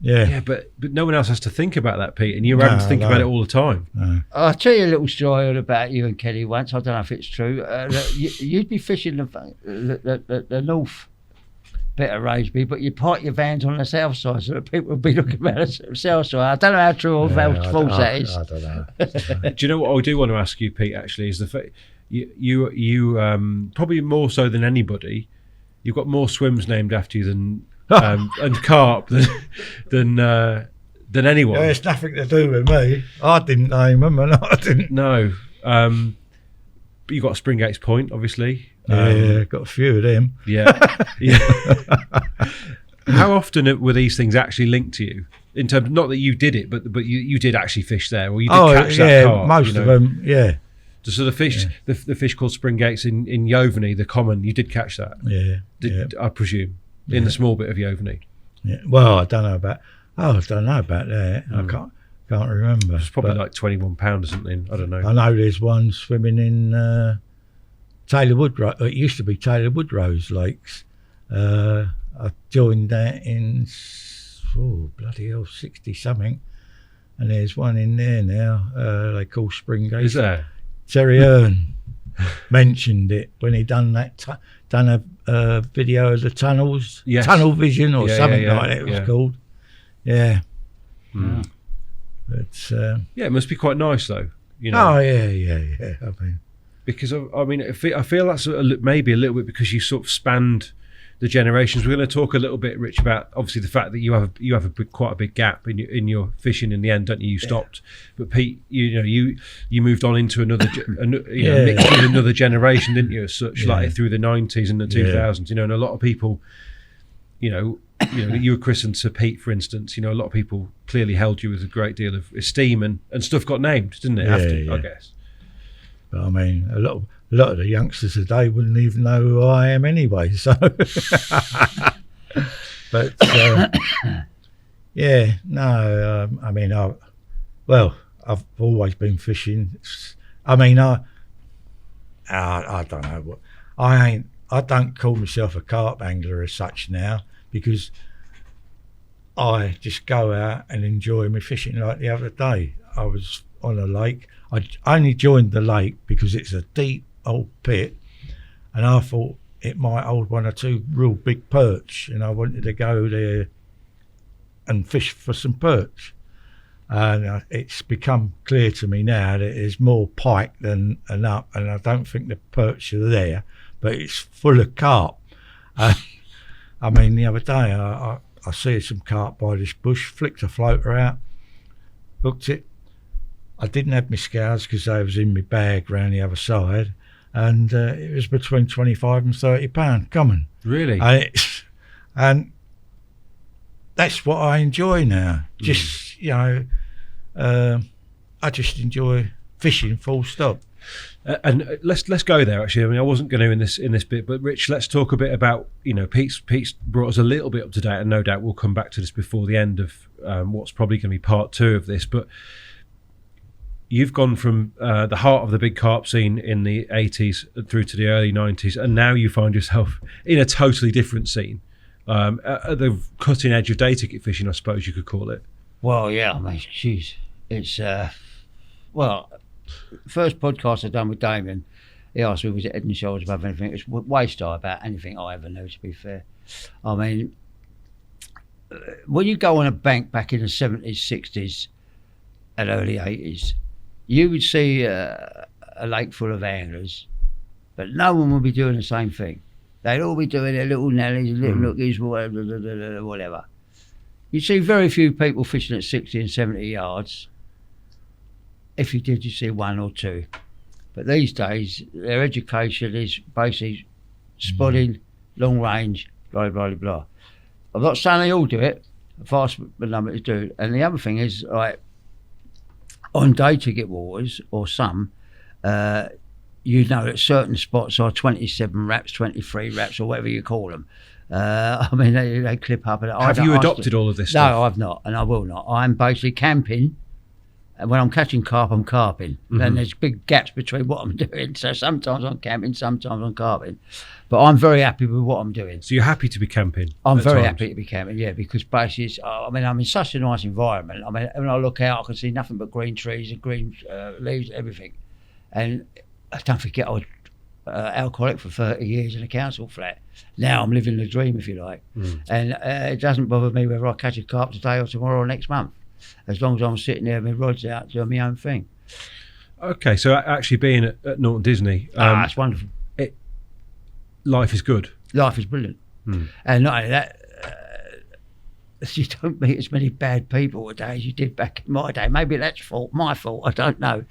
Yeah,
but no one else has to think about that, Pete, and you're having to think about it all the time.
No.
I'll tell you a little story about you and Kenny once. I don't know if it's true. You'd be fishing the north bit of Rageby, but you park your vans on the south side so that people would be looking at the south side. I don't know how true or false that is.
I don't know.
Do you know what I do want to ask you, Pete? Actually, is the fact you probably more so than anybody, you've got more swims named after you than and carp than anyone.
Yeah, it's nothing to do with me. I didn't name them, and I didn't.
No, but you got Springate's Point, obviously.
Yeah, got a few of them.
Yeah. How often were these things actually linked to you? In terms, not that you did it, but you did actually fish there, or you did catch that carp.
Most of them. Yeah.
So the fish, the fish called Springates in Yovany, the common, you did catch that.
Yeah.
I presume in the small bit of Yovany.
Yeah. Well, I don't know about that. I can't remember.
It's probably like £21 or something. I don't know.
I know there's one swimming in Taylor Woodrow. It used to be Taylor Woodrow's lakes. I joined that in, bloody hell, 60 something. And there's one in there now, they call Springate.
Is there?
Terry Hearn mentioned it when he done that, done a video of the tunnels,
Yes.
Tunnel Vision or something
yeah,
like that it was
yeah.
called. Yeah.
Mm.
But,
Yeah, it must be quite nice though. You know,
oh, yeah. I mean,
because I mean, I feel that's maybe a little bit because you sort of spanned the generations. We're going to talk a little bit, Rich, about obviously the fact that you have quite a big gap in your fishing in the end, don't you? You stopped, but Pete, you moved on into another, mixed with another generation, didn't you? As such, like through the 90s and the 2000s, and a lot of people, you were christened Sir Pete, for instance. A lot of people clearly held you with a great deal of esteem, and stuff got named, didn't it? I guess.
But I mean, a lot of the youngsters today wouldn't even know who I am anyway. So, but I mean, I've always been fishing. I mean, I don't know what I don't call myself a carp angler as such now, because I just go out and enjoy my fishing. Like the other day, I was on a lake. I only joined the lake because it's a deep old pit, and I thought it might hold one or two real big perch, and I wanted to go there and fish for some perch. And it's become clear to me now that there's more pike than up, and I don't think the perch are there, but it's full of carp. I mean, the other day I see some carp by this bush, flicked a floater out, hooked it. I didn't have my scours because they was in my bag round the other side, and it was between 25 and 30 pound coming.
Really?
And that's what I enjoy now. Just I just enjoy fishing, full stop.
And let's go there. Actually, I mean, I wasn't going to in this bit, but Rich, let's talk a bit about Pete's brought us a little bit up to date, and no doubt we'll come back to this before the end of what's probably going to be part 2 of this, but. You've gone from the heart of the big carp scene in the 80s through to the early 90s, and now you find yourself in a totally different scene, at the cutting edge of day ticket fishing, I suppose you could call it.
Well, yeah, I mean, jeez, it's first podcast I done with Damien, he asked me was it head and shoulders above anything. It's waist high about anything I ever knew, to be fair. I mean, when you go on a bank back in the 70s, 60s, and early 80s. You would see a lake full of anglers, but no one would be doing the same thing. They'd all be doing their little nellies, little lookies, whatever. You'd see very few people fishing at 60 and 70 yards. If you did, you'd see 1 or 2. But these days, their education is basically spotting, long range, blah, blah, blah. I'm not saying they all do it, a vast number do. And the other thing is, like, on day ticket waters, or some, that certain spots are 27 wraps, 23 wraps, or whatever you call them. I mean, they clip up.
Have you adopted all of this stuff?
No, I've not, and I will not. I'm basically camping. And when I'm catching carp, I'm carping. And there's big gaps between what I'm doing. So sometimes I'm camping, sometimes I'm carping. But I'm very happy with what I'm doing.
So you're happy to be camping?
I'm very happy to be camping, yeah, because basically, I'm in such a nice environment. I mean, when I look out, I can see nothing but green trees and green leaves, everything. And don't forget, I was alcoholic for 30 years in a council flat. Now I'm living the dream, if you like. And it doesn't bother me whether I catch a carp today or tomorrow or next month, as long as I'm sitting there with my rods out doing my own thing.
Okay, so actually being at Norton Disney,
it's wonderful.
Life is good.
Life is brilliant. And not only that, you don't meet as many bad people today as you did back in my day. Maybe that's my fault, I don't know.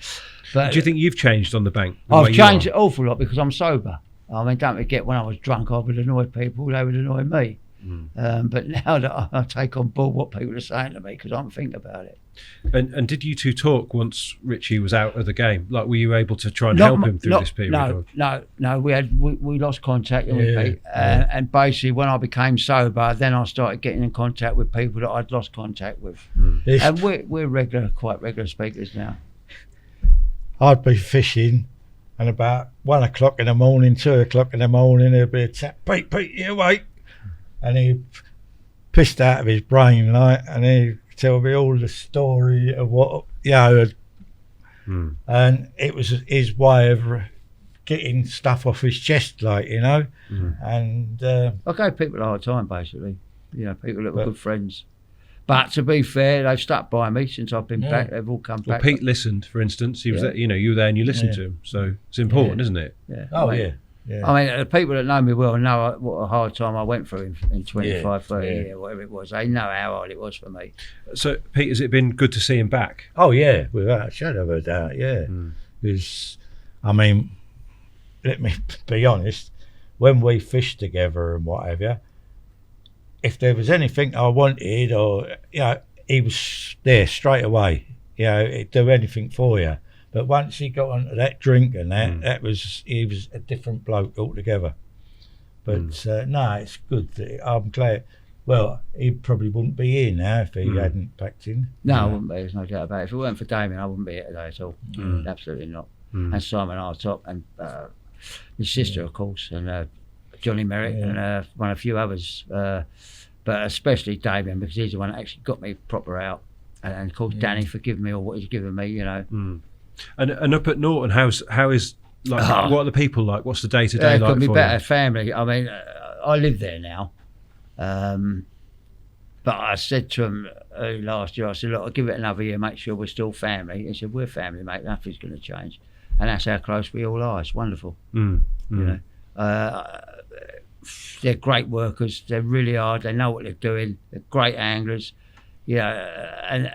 But
do you think you've changed on the bank?
I've changed an awful lot because I'm sober. I mean, don't forget, when I was drunk, I would annoy people, they would annoy me. But now that I take on board what people are saying to me, because I'm thinking about it.
And did you two talk once Ritchie was out of the game? Like, were you able to try and help him through this period?
No. We lost contact with Pete, and basically when I became sober, then I started getting in contact with people that I'd lost contact with, and we're quite regular speakers now.
I'd be fishing, and about 1 o'clock in the morning, 2 o'clock in the morning, there'd be a tap. Pete, you wait. and he pissed out of his brain, like, and he tell me all the story of what, you know, and it was his way of getting stuff off his chest, like, you know, and
I gave people a hard time, basically. You know, people that were good friends. But to be fair, they've stuck by me since I've been back. They've all come back.
Pete listened, for instance. He was there, you know, you were there and you listened to him. So it's important, isn't it?
Yeah.
oh
I mean,
yeah.
I mean, the people that know me well know what a hard time I went through in 25, 30 years, whatever it was. They know how hard it was for me.
So, Pete, has it been good to see him back?
Oh yeah, without a shadow of a doubt, yeah. Because, I mean, let me be honest, when we fished together and what have you, if there was anything I wanted, or, you know, he was there straight away. You know, he'd do anything for you. But once he got onto that drink and he was a different bloke altogether. But no, it's good. I'm glad. Well, he probably wouldn't be here now if he hadn't packed in.
No, I wouldn't be. There's no doubt about it. If it weren't for Damien, I wouldn't be here today at all. Absolutely not. And Simon Hartop and his sister, of course, and Johnny Merrick and one of a few others. But especially Damien, because he's the one that actually got me proper out. And of course, Danny for giving me all what he's given me, you know.
And up at Norton, how is, like, what are the people like? What's the day to day like?
It could be
for
better.
you?
Family. I mean, I live there now. But I said to him last year, I said, look, I'll give it another year, make sure we're still family. He said, we're family, mate, nothing's going to change. And that's how close we all are. It's wonderful. You know, they're great workers. They really are. They know what they're doing. They're great anglers. Yeah, and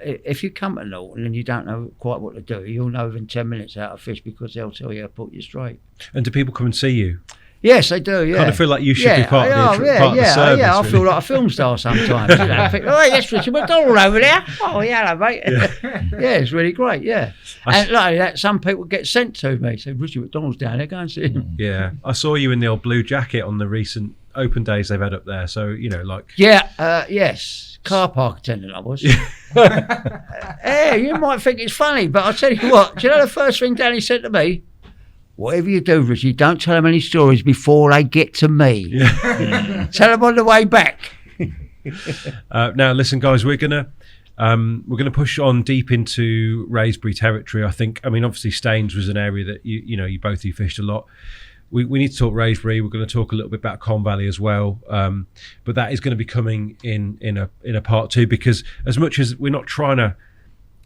if you come to Norton and you don't know quite what to do, you'll know within 10 minutes how to fish, because they'll tell you how to put you straight.
And do people come and see you?
Yes, they do, yeah.
Kind of feel like you should be part of the service.
Yeah, I
really.
feel like a film star sometimes. You know, I think, oh, yes, Ritchie McDonald over there. Oh, yeah, hello, mate. Yeah, it's really great, yeah. And like that, some people get sent to me. Say, Ritchie McDonald's down there, go and see him.
Yeah, I saw you in the old blue jacket on the recent open days they've had up there. So, you know, like...
Yeah, yes. Car park attendant I was. Yeah, you might think it's funny, but I'll tell you what, do you know the first thing Danny said to me? Whatever you do, Richie, don't tell them any stories before they get to me. Tell them on the way back.
Now, listen, guys, we're gonna push on deep into Wraysbury territory. I think. I mean, obviously, Staines was an area that you both fished a lot. We need to talk Wraysbury. We're going to talk a little bit about Con Valley as well, but that is going to be coming in a part two, because as much as we're not trying to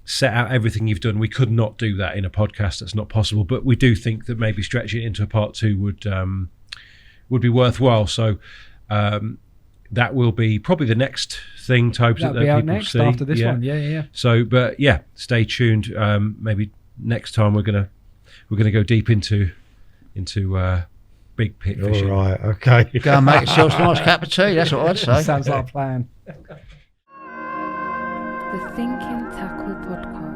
set out everything you've done, we could not do that in a podcast. That's not possible. But we do think that maybe stretching it into a part two would be worthwhile. So that will be probably the next thing, Tobes,
That'll
that
be out
people
next
see
after this one. Yeah.
So, but yeah, stay tuned. Maybe next time we're gonna go deep into big pit fishing.
All right, okay.
Go and make yourself a nice cup of tea, that's what I'd say.
Sounds like a plan.
The Thinking Tackle Podcast.